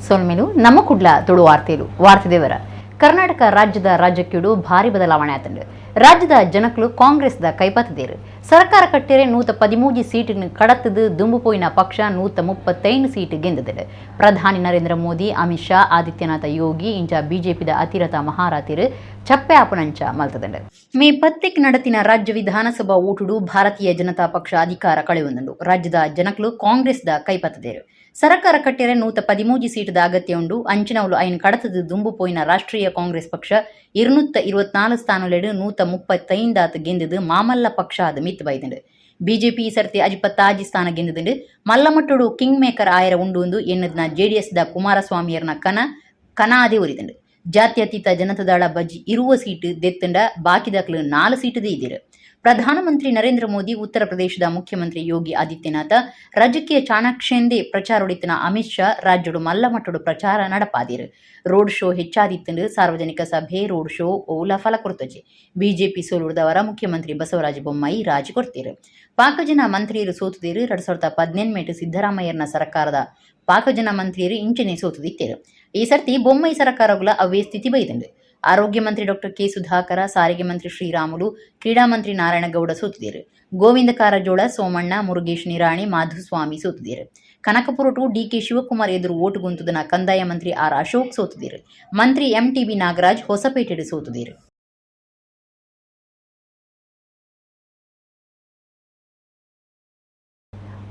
ಸೋಲ್ಮೆನು ನಮ್ಮ ಕುಡ್ಲ ತುಳು ವಾರ್ತೆಲು ವಾರ್ತೆದೇವರ ಕರ್ನಾಟಕ ರಾಜ್ಯದ ರಾಜ್ಯಕ್ಕಿಡು ಭಾರಿ ಬದಲಾವಣೆ ಆತಂಡು ರಾಜ್ಯದ ಜನಕಲು ಕಾಂಗ್ರೆಸ್ದ ಕೈಪತ್ತದೇರು ಸರ್ಕಾರ ಕಟ್ಟೆರೆ 113 ಸೀಟಿನ ಕಡತದು ದುಂಬುಪೋಯಿನ ಪಕ್ಷ 135 ಸೀಟ್ ಗೆಂದದೆ ಪ್ರಧಾನಿ ನರೇಂದ್ರ ಮೋದಿ ಅಮಿತ್ ಶಾ ಆದಿತ್ಯನಾಥ ಯೋಗಿ ಇಂಚ ಬಿಜೆಪಿದ ಅತಿರಥ ಮಹಾರಾತಿರು ಚಪ್ಪೆ ಆಪಣಂಚ ಮಲ್ತದಂಡು ಮೇ 10 ನಡತಿನ ರಾಜ್ಯ ವಿಧಾನಸಭಾ ಓಟುಡು ಭಾರತೀಯ ಜನತಾ ಪಕ್ಷ ಅಧಿಕಾರ ಕಳೆಯೊಂದುಂಡು ರಾಜ್ಯದ ಜನಕಲು ಕಾಂಗ್ರೆಸ್ದ ಕೈಪತ್ತದೇರು ಸರ್ಕಾರ ಕಟ್ಟೆರೆ 113 ಸೀಟದ ಅಗತ್ಯ ಉಂಡು ಅಂಚಿನವಲು ಐನ್ ಕಡತದ ದುಂಬುಪೋಯಿನ ರಾಷ್ಟ್ರೀಯ ಕಾಂಗ್ರೆಸ್ ಪಕ್ಷ 224 ಸ್ಥಾನಲೆಡು 135 ಗೆಂದದು ಮಾಮಲ್ಲ ಪಕ್ಷ ಆದ ಮಿತ್ ಬೈದಂಡು ಬಿಜೆಪಿ ಸರ್ತಿ 56 ಸ್ಥಾನ ಗೆಂದದುಂಡು ಮಲ್ಲಮಟ್ಟುಡು ಕಿಂಗ್ ಮೇಕರ್ ಆಯರ ಉಂಡು ಎನ್ನದನ ಜೆಡಿಎಸ್ ದ ಕುಮಾರಸ್ವಾಮಿಯರ್ನ ಕನ ಆದೇ ಉರಿದಂಡು ಜಾತ್ಯತೀತ ಜನತಾದಳ ಬಜಿ ಇರುವ ಸೀಟು ದೆತ್ತಂಡ ಬಾಕಿದಾಕಲು 4 ಸೀಟದೇ ಇದ್ದಿರು ಪ್ರಧಾನಮಂತ್ರಿ ನರೇಂದ್ರ ಮೋದಿ ಉತ್ತರ ಪ್ರದೇಶದ ಮುಖ್ಯಮಂತ್ರಿ ಯೋಗಿ ಆದಿತ್ಯನಾಥ ರಾಜಕೀಯ ಚಾಣಾಕ್ಷೆಂದೇ ಪ್ರಚಾರೊಡಿತನ ಅಮಿತ್ ಶಾ ರಾಜ್ಯಡು ಮಲ್ಲಮಟ್ಟಡು ಪ್ರಚಾರ ನಡಪಾದಿರು ರೋಡ್ ಶೋ ಹೆಚ್ಚಾದಿತ್ತಂಡು ಸಾರ್ವಜನಿಕ ಸಭೆ ರೋಡ್ ಶೋ ಓಲ ಫಲ ಕೊಡ್ತಜೆ ಬಿಜೆಪಿ ಸೋಲುಡದವರ ಮುಖ್ಯಮಂತ್ರಿ ಬಸವರಾಜ ಬೊಮ್ಮಾಯಿ ರಾಜಿ ಕೊಡ್ತೀರು ಪಾಕಜನ ಮಂತ್ರಿಯರು ಸೋತುದೇರು 2018 ಸಿದ್ದರಾಮಯ್ಯನ ಸರ್ಕಾರದ ಪಾಕಜನ ಮಂತ್ರಿಯರು ಇಂಚನೆ ಸೋತುದಿತ್ತೇರು ಈ ಸರ್ತಿ ಬೊಮ್ಮಾಯಿ ಸರ್ಕಾರಗಳ ಅವೇ ಸ್ಥಿತಿ ಬೈದಂಡು ಆರೋಗ್ಯ ಮಂತ್ರಿ ಡಾಕ್ಟರ್ ಕೆ ಸುಧಾಕರ ಸಾರಿಗೆ ಮಂತ್ರಿ ಶ್ರೀರಾಮುಲು ಕ್ರೀಡಾ ಮಂತ್ರಿ ನಾರಾಯಣಗೌಡ ಸೋತುದೇರು ಗೋವಿಂದ ಕಾರಜೋಳ ಸೋಮಣ್ಣ ಮುರುಗೇಶ್ ನಿರಾಣಿ ಮಾಧುಸ್ವಾಮಿ ಸೋತುದೇರು ಕನಕಪುರ ಟು ಡಿಕೆ ಶಿವಕುಮಾರ್ ಎದುರು ಓಟು ಗುಂತುದನ ಕಂದಾಯ ಮಂತ್ರಿ ಆರ್ ಅಶೋಕ್ ಸೋತುದೇರು ಮಂತ್ರಿ ಎಂಟಿಬಿ ನಾಗರಾಜ್ ಹೊಸಪೇಟೆಡು ಸೋತುದೇರು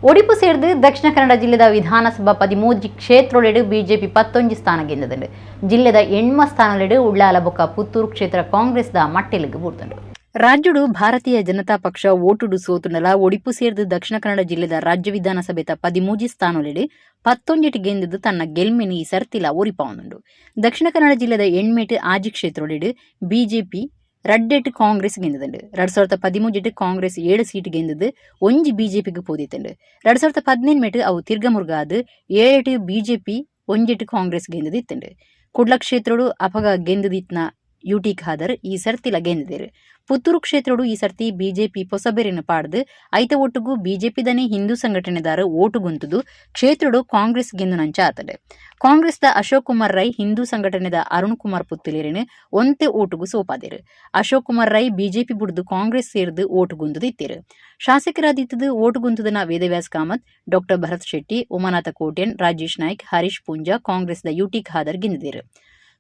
ಒಡಿಪು ಸೇರಿದು ದಕ್ಷಿಣ ಕನ್ನಡ ಜಿಲ್ಲೆದ ವಿಧಾನಸಭಾ 13 ಕ್ಷೇತ್ರೊಳೆಡು ಬಿಜೆಪಿ 11 ಸ್ಥಾನ ಗೆಂದದುಂಡು ಜಿಲ್ಲೆದ 8 ಸ್ಥಾನಲೆಡು ಉಳ್ಳಾಲ ಬೊಕ್ಕ ಪುತ್ತೂರು ಕ್ಷೇತ್ರ ಕಾಂಗ್ರೆಸ್ದ ಮಟ್ಟೆಲಿಗೆ ಬೂರ್ತುಂಡು ರಾಜ್ಯಡು ಭಾರತೀಯ ಜನತಾ ಪಕ್ಷ ಓಟುಡು ಸೋತುಂಡಲ ಒಡಿಪು ಸೇರಿದು ದಕ್ಷಿಣ ಕನ್ನಡ ಜಿಲ್ಲೆದ ರಾಜ್ಯ ವಿಧಾನಸಭೆತ 13 ಸ್ಥಾನಲೆಡು 11 ಗೆಂದದು ತನ್ನ ಗೆಲ್ಮೆನಿ ಈ ಸರ್ತಿಲ ಒರಿಪಾವನುಂಡು ದಕ್ಷಿಣ ಕನ್ನಡ ಜಿಲ್ಲೆದ 8 ಆಜಿ ಕ್ಷೇತ್ರೊಳೆಡು ಬಿಜೆಪಿ ರಡ್ಡೆಟ್ ಕಾಂಗ್ರೆಸ್ ಗೆಂದದುಂಡು 2013 ಕಾಂಗ್ರೆಸ್ 7 ಸೀಟ್ ಗೆಂದದು ಒಂಜಿ ಬಿಜೆಪಿಗೆ ಪೋದಿತ್ತುಂಡು 2018 ಅವು ತಿರ್ಗಮುರ್ಗಾದು 7 ಬಿಜೆಪಿ 1 ಕಾಂಗ್ರೆಸ್ ಗೆಂದದಿತ್ತುಂಡು ಕುಡ್ಲ ಕ್ಷೇತ್ರಡು ಅಪಗ ಗೆಂದದಿತ್ನ ಯುಟಿ ಖಾದರ್ ಈ ಸರ್ತಿಲ ಗೆಂದಿದ್ದೇರು ಪುತ್ತೂರು ಕ್ಷೇತ್ರಡು ಈ ಸರ್ತಿ ಬಿಜೆಪಿ ಪೊಸಬೆರಿನ ಪಾಡ್ದು ಐತ ಒಟ್ಟುಗು ಬಿಜೆಪಿದನೇ ಹಿಂದೂ ಸಂಘಟನೆದಾರ ಓಟು ಗುಂತುದು ಕ್ಷೇತ್ರಡು ಕಾಂಗ್ರೆಸ್ ಗೆಂದುನಂಚ ಆತಡೆ ಕಾಂಗ್ರೆಸ್ದ ಅಶೋಕ್ ಕುಮಾರ್ ರೈ ಹಿಂದೂ ಸಂಘಟನೆದ ಅರುಣ್ ಕುಮಾರ್ ಪುತ್ತೂಲೇರಿನ ಒಂತೆ ಓಟುಗು ಸೋಪಾದೇರು ಅಶೋಕ್ ಕುಮಾರ್ ರೈ ಬಿಜೆಪಿ ಬುಡ್ದು ಕಾಂಗ್ರೆಸ್ ಸೇರ್ದು ಓಟು ಗುಂತುದು ಇತ್ತೇರು ಶಾಸಕರಾದಿತ್ತದು ಓಟು ಗುಂತುದನ ವೇದವ್ಯಾಸ್ ಕಾಮತ್ ಡಾಕ್ಟರ್ ಭರತ್ ಶೆಟ್ಟಿ ಉಮಾನಾಥ ಕೋಟ್ಯನ್ ರಾಜೇಶ್ ನಾಯ್ಕ್ ಹರೀಶ್ ಪೂಂಜಾ ಕಾಂಗ್ರೆಸ್ದ ಯುಟಿ ಖಾದರ್ ಗೆಂದಿದ್ದೇರು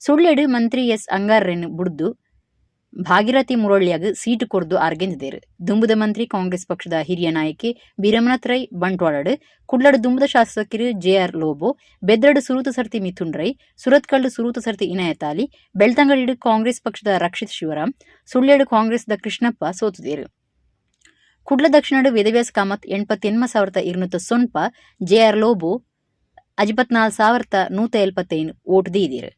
ಸುಳ್ಳೆಡು ಮಂತ್ರಿ ಎಸ್ ಅಂಗಾರ್ರೆನ್ ಬುಡ್ದು ಭಾಗಿರಥಿ ಮುರಳಿಯಾಗ ಸೀಟು ಕೊರ್ದು ಆರ್ಗೆಂದಿದ್ದೇರು ದುಂಬುದ ಮಂತ್ರಿ ಕಾಂಗ್ರೆಸ್ ಪಕ್ಷದ ಹಿರಿಯ ನಾಯಕಿ ಬಿರಮನಾಥ್ ರೈ ಬಂಟ್ವಾಳಡ್ ಕುಡ್ಲಡ್ ದುಂಬುದ ಶಾಸಕರು ಜೆಆರ್ ಲೋಬೋ ಬೆದ್ರಡ್ ಸುರೂತ ಸರ್ತಿ ಮಿಥುನ್ ರೈ ಸುರತ್ಕಲ್ಡ್ ಸುರೂತ ಸರ್ತಿ ಇನಾಯತ್ ಅಲಿ ಬೆಳ್ತಂಗಡಿಡ್ ಕಾಂಗ್ರೆಸ್ ಪಕ್ಷದ ರಕ್ಷಿತ್ ಶಿವರಾಮ್ ಸುಳ್ಳೆಡು ಕಾಂಗ್ರೆಸ್ದ ಕೃಷ್ಣಪ್ಪ ಸೋತುದೇರು ಕುಡ್ಲ ದಕ್ಷಿಣಡು ವೇದವ್ಯಾಸ್ ಕಾಮತ್ 88,200 ಸೊನ್ಪ ಜೆಆರ್ ಲೋಬೋ 54,175 ಓಟ್ ದೀದಿರು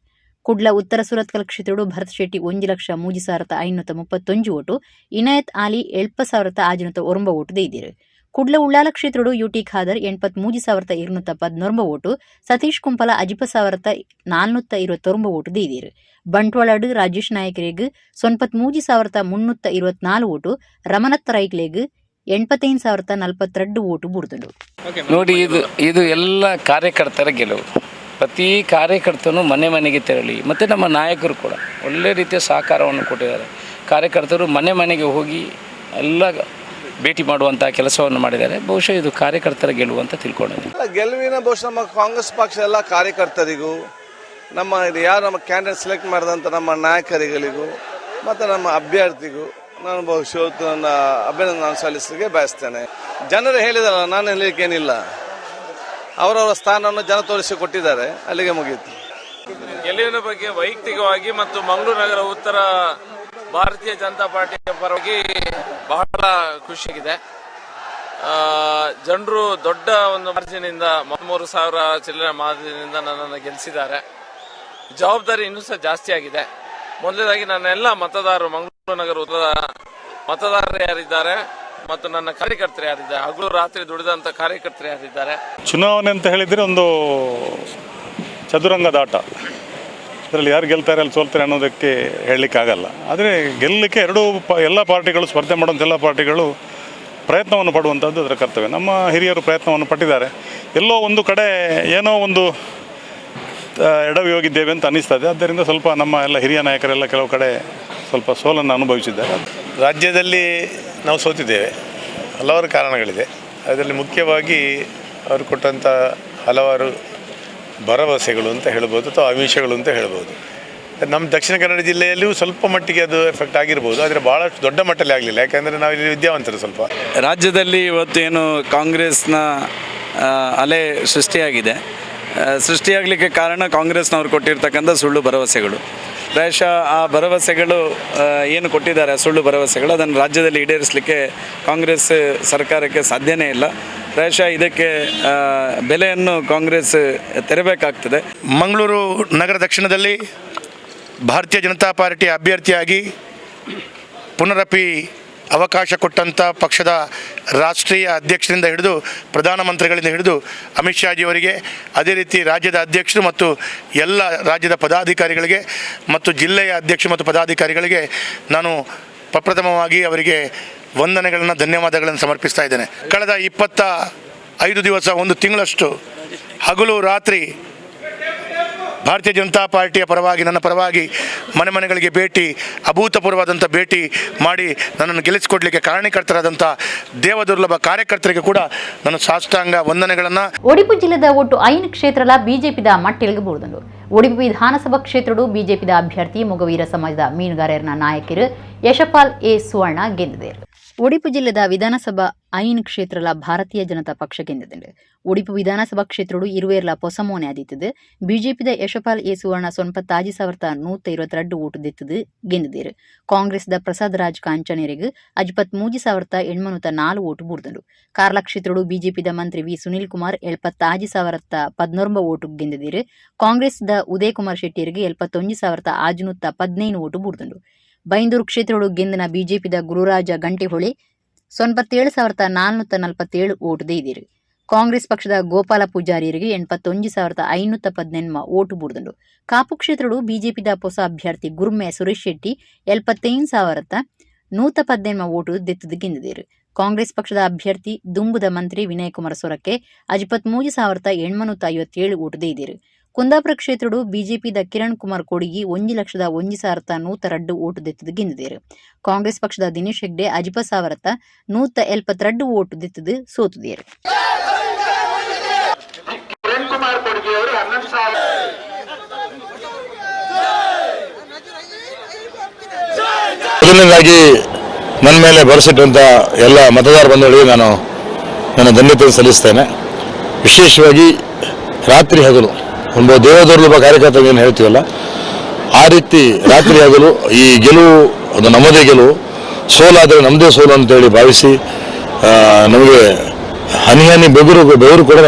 ಕುಡ್ಲ ಉತ್ತರ ಸುರತ್ಕಲ್ ಕ್ಷೇತ್ರಡು ಭರತ್ ಶೆಟ್ಟಿ 1,03,531 ಓಟು ಇನಾಯತ್ ಆಲಿ 70,509 ಓಟು ದೈದಿರು ಕುಡ್ಲ ಉಳ್ಳಾಲ ಕ್ಷೇತ್ರಡು ಯುಟಿ ಖಾದರ್ 83,219 ಓಟು ಸತೀಶ್ ಕುಂಪಲ 50,429 ಓಟು ದೈದಿರು ಬಂಟ್ವಾಳಡು ರಾಜೇಶ್ ನಾಯಕರಿಗೆ 93,324 ಓಟು ರಮನತ್ ರೈಕ್ಲೆಗ್ 85,042 ಓಟು ಬುಡ್ದುಂಡು ನೋಡಿ ಇದು ಎಲ್ಲ ಕಾರ್ಯಕರ್ತರ ಗೆಲುವು ಪ್ರತಿ ಕಾರ್ಯಕರ್ತನು ಮನೆ ಮನೆಗೆ ತೆರಳಿ ಮತ್ತು ನಮ್ಮ ನಾಯಕರು ಕೂಡ ಒಳ್ಳೆ ರೀತಿಯ ಸಹಕಾರವನ್ನು ಕೊಟ್ಟಿದ್ದಾರೆ ಕಾರ್ಯಕರ್ತರು ಮನೆ ಮನೆಗೆ ಹೋಗಿ ಎಲ್ಲ ಭೇಟಿ ಮಾಡುವಂಥ ಕೆಲಸವನ್ನು ಮಾಡಿದ್ದಾರೆ ಬಹುಶಃ ಇದು ಕಾರ್ಯಕರ್ತರ ಗೆಲುವು ಅಂತ ತಿಳ್ಕೊಂಡಿದ್ದೀನಿ ಗೆಲುವಿನ ಬಹುಶಃ ನಮ್ಮ ಕಾಂಗ್ರೆಸ್ ಪಕ್ಷ ಎಲ್ಲ ಕಾರ್ಯಕರ್ತರಿಗೂ ನಮ್ಮ ಯಾರು ನಮ್ಮ ಕ್ಯಾಂಡಿಡೇಟ್ ಸೆಲೆಕ್ಟ್ ಮಾಡಿದಂಥ ನಮ್ಮ ನಾಯಕರಿಗಳಿಗೂ ಮತ್ತು ನಮ್ಮ ಅಭ್ಯರ್ಥಿಗೂ ನಾನು ಬಹುಶಃ ನನ್ನ ಅಭಿನಂದನೆ ಸಲ್ಲಿಸಲಿಕ್ಕೆ ಬಯಸ್ತೇನೆ ಜನರು ಹೇಳಿದಾರಲ್ಲ ನಾನು ಹೇಳಲಿಕ್ಕೇನಿಲ್ಲ ಅವರವರ ಸ್ಥಾನವನ್ನು ಜನ ತೋರಿಸಿಕೊಟ್ಟಿದ್ದಾರೆ ಅಲ್ಲಿಗೆ ಮುಗಿಯಿತು ಗೆಲುವಿನ ಬಗ್ಗೆ ವೈಯಕ್ತಿಕವಾಗಿ ಮತ್ತು ಮಂಗಳೂರು ನಗರ ಉತ್ತರ ಭಾರತೀಯ ಜನತಾ ಪಾರ್ಟಿಯ ಪರವಾಗಿ ಬಹಳ ಖುಷಿಯಾಗಿದೆ ಜನರು ದೊಡ್ಡ ಒಂದು ಮಾರ್ಜಿನಿಂದ 33,000 ಚಿಲ್ಲರೆ ಮಾರ್ಜಿನಿಂದ ನನ್ನನ್ನು ಗೆಲ್ಲಿಸಿದ್ದಾರೆ ಜವಾಬ್ದಾರಿ ಇನ್ನೂ ಸಹ ಜಾಸ್ತಿ ಆಗಿದೆ ಮೊದಲನೇದಾಗಿ ನನ್ನ ಎಲ್ಲ ಮತದಾರರು ಮಂಗಳೂರು ನಗರ ಉತ್ತರ ಮತದಾರರು ಯಾರಿದ್ದಾರೆ ಮತ್ತು ನನ್ನ ಕಾರ್ಯಕರ್ತರು ಯಾರಿದ್ದಾರೆ ಹಗಲು ರಾತ್ರಿ ದುಡಿದಂಥ ಕಾರ್ಯಕರ್ತರು ಯಾರಿದ್ದಾರೆ ಚುನಾವಣೆ ಅಂತ ಹೇಳಿದರೆ ಒಂದು ಚದುರಂಗದಾಟ ಇದರಲ್ಲಿ ಯಾರು ಗೆಲ್ತಾರೆ ಅಲ್ಲಿ ಸೋಲ್ತಾರೆ ಅನ್ನೋದಕ್ಕೆ ಹೇಳಲಿಕ್ಕಾಗಲ್ಲ ಆದರೆ ಗೆಲ್ಲಲಿಕ್ಕೆ ಎಲ್ಲ ಪಾರ್ಟಿಗಳು ಸ್ಪರ್ಧೆ ಮಾಡುವಂಥ ಎಲ್ಲ ಪಾರ್ಟಿಗಳು ಪ್ರಯತ್ನವನ್ನು ಪಡುವಂಥದ್ದು ಅದರ ಕರ್ತವ್ಯ ನಮ್ಮ ಹಿರಿಯರು ಪ್ರಯತ್ನವನ್ನು ಪಟ್ಟಿದ್ದಾರೆ ಎಲ್ಲೋ ಒಂದು ಕಡೆ ಏನೋ ಒಂದು ಎಡವಿ ಹೋಗಿದ್ದೇವೆ ಅಂತ ಅನ್ನಿಸ್ತದೆ. ಆದ್ದರಿಂದ ಸ್ವಲ್ಪ ನಮ್ಮ ಎಲ್ಲ ಹಿರಿಯ ನಾಯಕರೆಲ್ಲ ಕೆಲವು ಕಡೆ ಸ್ವಲ್ಪ ಸೋಲನ್ನು ಅನುಭವಿಸಿದ್ದಾರೆ. ರಾಜ್ಯದಲ್ಲಿ ನಾವು ಸೋತಿದ್ದೇವೆ, ಹಲವಾರು ಕಾರಣಗಳಿದೆ. ಅದರಲ್ಲಿ ಮುಖ್ಯವಾಗಿ ಅವರು ಕೊಟ್ಟಂಥ ಹಲವಾರು ಭರವಸೆಗಳು ಅಂತ ಹೇಳ್ಬೋದು ಅಥವಾ ಆಮಿಷಗಳು ಅಂತ ಹೇಳ್ಬೋದು. ನಮ್ಮ ದಕ್ಷಿಣ ಕನ್ನಡ ಜಿಲ್ಲೆಯಲ್ಲಿಯೂ ಸ್ವಲ್ಪ ಮಟ್ಟಿಗೆ ಅದು ಎಫೆಕ್ಟ್ ಆಗಿರ್ಬೋದು, ಆದರೆ ಭಾಳಷ್ಟು ದೊಡ್ಡ ಮಟ್ಟದಲ್ಲಿ ಆಗಲಿಲ್ಲ. ಯಾಕೆಂದರೆ ನಾವು ಇಲ್ಲಿ ವಿದ್ಯಾವಂತರು ಸ್ವಲ್ಪ. ರಾಜ್ಯದಲ್ಲಿ ಇವತ್ತು ಏನು ಕಾಂಗ್ರೆಸ್ನ ಅಲೆ ಸೃಷ್ಟಿಯಾಗಲಿಕ್ಕೆ ಕಾರಣ ಕಾಂಗ್ರೆಸ್ನವರು ಕೊಟ್ಟಿರ್ತಕ್ಕಂಥ ಸುಳ್ಳು ಭರವಸೆಗಳು. ಪ್ರಾಯಶಃ ಆ ಭರವಸೆಗಳು ಏನು ಕೊಟ್ಟಿದ್ದಾರೆ, ಆ ಸುಳ್ಳು ಭರವಸೆಗಳು, ಅದನ್ನು ರಾಜ್ಯದಲ್ಲಿ ಈಡೇರಿಸಲಿಕ್ಕೆ ಕಾಂಗ್ರೆಸ್ ಸರ್ಕಾರಕ್ಕೆ ಸಾಧ್ಯನೇ ಇಲ್ಲ. ಪ್ರಾಯಶಃ ಇದಕ್ಕೆ ಬೆಲೆಯನ್ನು ಕಾಂಗ್ರೆಸ್ ತೆರಬೇಕಾಗ್ತದೆ. ಮಂಗಳೂರು ನಗರ ದಕ್ಷಿಣದಲ್ಲಿ ಭಾರತೀಯ ಜನತಾ ಪಾರ್ಟಿಯ ಅಭ್ಯರ್ಥಿಯಾಗಿ ಪುನರಪಿ ಅವಕಾಶ ಕೊಟ್ಟಂಥ ಪಕ್ಷದ ರಾಷ್ಟ್ರೀಯ ಅಧ್ಯಕ್ಷರಿಂದ ಹಿಡಿದು ಪ್ರಧಾನಮಂತ್ರಿಗಳಿಂದ ಹಿಡಿದು ಅಮಿತ್ ಶಾಜಿಯವರಿಗೆ, ಅದೇ ರೀತಿ ರಾಜ್ಯದ ಅಧ್ಯಕ್ಷರು ಮತ್ತು ಎಲ್ಲ ರಾಜ್ಯದ ಪದಾಧಿಕಾರಿಗಳಿಗೆ ಮತ್ತು ಜಿಲ್ಲೆಯ ಅಧ್ಯಕ್ಷರು ಮತ್ತು ಪದಾಧಿಕಾರಿಗಳಿಗೆ ನಾನು ಪ್ರಪ್ರಥಮವಾಗಿ ಅವರಿಗೆ ವಂದನೆಗಳನ್ನು, ಧನ್ಯವಾದಗಳನ್ನು ಸಮರ್ಪಿಸ್ತಾ ಇದ್ದೇನೆ. ಕಳೆದ 25 ದಿವಸ, ಒಂದು ತಿಂಗಳಷ್ಟು ಹಗಲು ರಾತ್ರಿ ಭಾರತೀಯ ಜನತಾ ಪಾರ್ಟಿಯ ಪರವಾಗಿ, ನನ್ನ ಪರವಾಗಿ ಮನೆ ಮನೆಗಳಿಗೆ ಭೇಟಿ, ಅಭೂತಪೂರ್ವವಾದಂಥ ಭೇಟಿ ಮಾಡಿ ನನ್ನನ್ನು ಗೆಲ್ಲಿಸಿಕೊಡ್ಲಿಕ್ಕೆ ಕಾರಣಕರ್ತರಾದಂಥ ದೇವದುರ್ಲಭ ಕಾರ್ಯಕರ್ತರಿಗೆ ಕೂಡ ನಾನು ಸಾಷ್ಟಾಂಗ ವಂದನೆಗಳನ್ನು. ಒಡಿಪು ಜಿಲ್ಲೆದ ಒಟ್ಟು 5 ಕ್ಷೇತ್ರಲ ಬಿಜೆಪಿದ ಮಟ್ಟಿಲ್ಗಬಹುದು. ಒಡಿಪು ವಿಧಾನಸಭಾ ಕ್ಷೇತ್ರಡು ಬಿಜೆಪಿದ ಅಭ್ಯರ್ಥಿ ಮೊಗವೀರ ಸಮಾಜದ ಮೀನುಗಾರರ ನಾಯಕರು ಯಶಪಾಲ್ ಎ ಸುವರ್ಣ ಗೆದ್ದಿದ್ದಾರೆ. ಒಡಿಪು ಜಿಲ್ಲೆದ ವಿಧಾನಸಭಾ 5 ಕ್ಷೇತ್ರಲ ಭಾರತೀಯ ಜನತಾ ಪಕ್ಷ ಗೆದ್ದಿದೆ. ಒಡಿಪು ವಿಧಾನಸಭಾ ಕ್ಷೇತ್ರಡು ಇರುವೇರ್ಲ ಪೊಸಮೋನೆ ಆದಿತ್ತದು. ಬಿಜೆಪಿದ ಯಶಪಾಲ್ ಎ ಸುವರ್ಣ 96,122 ಓಟು ದೆತ್ತದು ಗೆದ್ದಿದ್ದಾರೆ. ಕಾಂಗ್ರೆಸ್ದ ಪ್ರಸಾದ್ ರಾಜ್ ಕಾಂಚನೇರಿಗೆ 53,804 ಓಟು ಬೂರ್ದಂಡು. ಕಾರ್ಲ ಕ್ಷೇತ್ರಡು ಬಿಜೆಪಿದ ಮಂತ್ರಿ ವಿ ಸುನಿಲ್ ಕುಮಾರ್ 76,019 ಓಟು ಗೆದ್ದಿದ್ದಾರೆ. ಕಾಂಗ್ರೆಸ್ದ ಉದಯ್ ಕುಮಾರ್ ಶೆಟ್ಟಿಯರಿಗೆ 71,615 ಓಟು ಬೂರ್ದಂಡು. ಬೈಂದೂರು ಕ್ಷೇತ್ರಗಳು ಗೆಂದಿನ ಬಿಜೆಪಿದ ಗುರುರಾಜ ಗಂಟೆಹೊಳೆ 97,447 ಓಟು ದೈದಿರು. ಕಾಂಗ್ರೆಸ್ ಪಕ್ಷದ ಗೋಪಾಲ ಪೂಜಾರಿಯರಿಗೆ 81,518 ಓಟು ಬೂರ್ದಂಡು. ಕಾಪು ಕ್ಷೇತ್ರಗಳು ಬಿಜೆಪಿದ ಹೊಸ ಅಭ್ಯರ್ಥಿ ಗುರ್ಮೆ ಸುರೇಶ್ ಶೆಟ್ಟಿ 75,118 ಓಟು ದೆತ್ತದು ಗೆದ್ದಿದ್ದಾರೆ. ಕಾಂಗ್ರೆಸ್ ಪಕ್ಷದ ಅಭ್ಯರ್ಥಿ ದುಂಬುದ ಮಂತ್ರಿ ವಿನಯ್ ಕುಮಾರ್ ಸೊರಕೆ 53,857 ಓಟು ದೈದಿರು. ಕುಂದಾಪುರ ಕ್ಷೇತ್ರಡು ಬಿಜೆಪಿದ ಕಿರಣ್ ಕುಮಾರ್ ಕೋಡಿಗಿ 1,01,102 ಓಟು ದೆತ್ತದು ಗೆದ್ದಿದ್ದಾರೆ. ಕಾಂಗ್ರೆಸ್ ಪಕ್ಷದ ದಿನೇಶ್ ಹೆಗ್ಡೆ 50,172 ಓಟು ದೆತ್ತದು ಸೋತಿದ್ದಾರೆ. ಮೊದಲನೇದಾಗಿ ನನ್ನ ಮೇಲೆ ಭರವಸೆಟ್ಟಂಥ ಎಲ್ಲ ಮತದಾರ ಬಂಧುಗಳಿಗೆ ನಾನು ನನ್ನ ಧನ್ಯತೆ ಸಲ್ಲಿಸ್ತೇನೆ. ವಿಶೇಷವಾಗಿ ರಾತ್ರಿ ಹಗಲು ಒಂದು ದೇವದುರ್ಲಭ ಕಾರ್ಯಕರ್ತ ಏನು ಹೇಳ್ತೀವಲ್ಲ, ಆ ರೀತಿ ರಾತ್ರಿ ಹಗಲು ಈ ಗೆಲುವು ಅದು ನಮ್ಮದೇ ಗೆಲುವು, ಸೋಲಾದರೆ ನಮ್ಮದೇ ಸೋಲು ಅಂತೇಳಿ ಭಾವಿಸಿ ನಮಗೆ ಹನಿ ಬೆವರು ಕೂಡ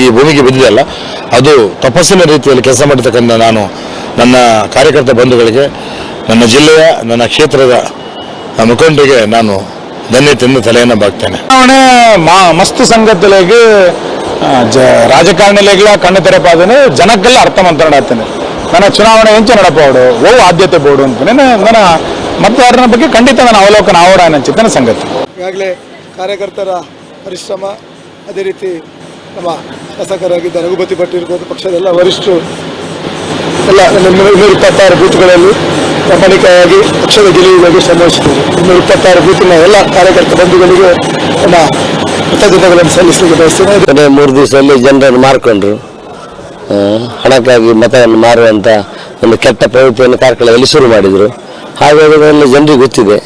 ಈ ಭೂಮಿಗೆ ಬಿದ್ದಿದೆಯಲ್ಲ, ಅದು ತಪಸ್ಸಿನ ರೀತಿಯಲ್ಲಿ ಕೆಲಸ ಮಾಡತಕ್ಕಂಥ ನಾನು ನನ್ನ ಕಾರ್ಯಕರ್ತ ಬಂಧುಗಳಿಗೆ, ನನ್ನ ಜಿಲ್ಲೆಯ, ನನ್ನ ಕ್ಷೇತ್ರದ ಮುಖಂಡರಿಗೆ ನಾನು ಧನ್ಯತೆಯಿಂದ ತಲೆಯನ್ನು ಬಾಗ್ತೇನೆ. ಚುನಾವಣೆ ಮಸ್ತ್ ಸಂಗತಿಗೆ ರಾಜಕಾರಣಿಗಳ ಕಣ್ಣು ತೆರೆಪಾದನೆ ಜನಕ್ಕೆಲ್ಲ ಅರ್ಥ ಮಾತಾಡ್ತೇನೆ. ನನ್ನ ಚುನಾವಣೆ ಎಂಚ ನಡಪೋಡು ಆದ್ಯತೆ ಬೋರ್ಡು ಅಂತ ನನ್ನ ಮತದಾರನ ಬಗ್ಗೆ ಖಂಡಿತ ನನ್ನ ಅವಲೋಕನ ಆವಡ ಚಿಂತನ ಸಂಗತಿ. ಈಗಾಗಲೇ ಕಾರ್ಯಕರ್ತರ ಪರಿಶ್ರಮ, ಅದೇ ರೀತಿ ನಮ್ಮ ಶಾಸಕರಾಗಿದ್ದ ರಘುಪತಿ ಭಟ್ ಇರ್ಬೋದು, ಪಕ್ಷದ ಎಲ್ಲ ವರಿಷ್ಠರು ಎಲ್ಲ 226 ಬೂತ್ಗಳಲ್ಲಿ ಪ್ರಾಮಾಣಿಕವಾಗಿ ಪಕ್ಷದ ಗೆಲುವಿಗಾಗಿ ಶ್ರಮಿಸಿದರು. 226 ಬೂತಿನ ಎಲ್ಲ ಕಾರ್ಯಕರ್ತ ಬಂಧುಗಳಿಗೆ ನಮ್ಮ ಕೃತಜ್ಞತೆಗಳನ್ನು ಸಲ್ಲಿಸಲಿಕ್ಕೆ ಬಯಸ್ತೇನೆ. 3 ದಿವಸದಲ್ಲಿ ಜನರನ್ನು ಮಾರ್ಕೊಂಡ್ರು, ಹಣಕ್ಕಾಗಿ ಮತವನ್ನು ಮಾರುವಂಥ ಒಂದು ಕೆಟ್ಟ ಪ್ರವೃತ್ತಿಯನ್ನು ಕಾರ್ಕಳದಲ್ಲಿ ಶುರು ಮಾಡಿದರು. ಹಾಗಾಗಿ ಅದೆಲ್ಲ ಜನರಿಗೆ ಗೊತ್ತಿದೆ.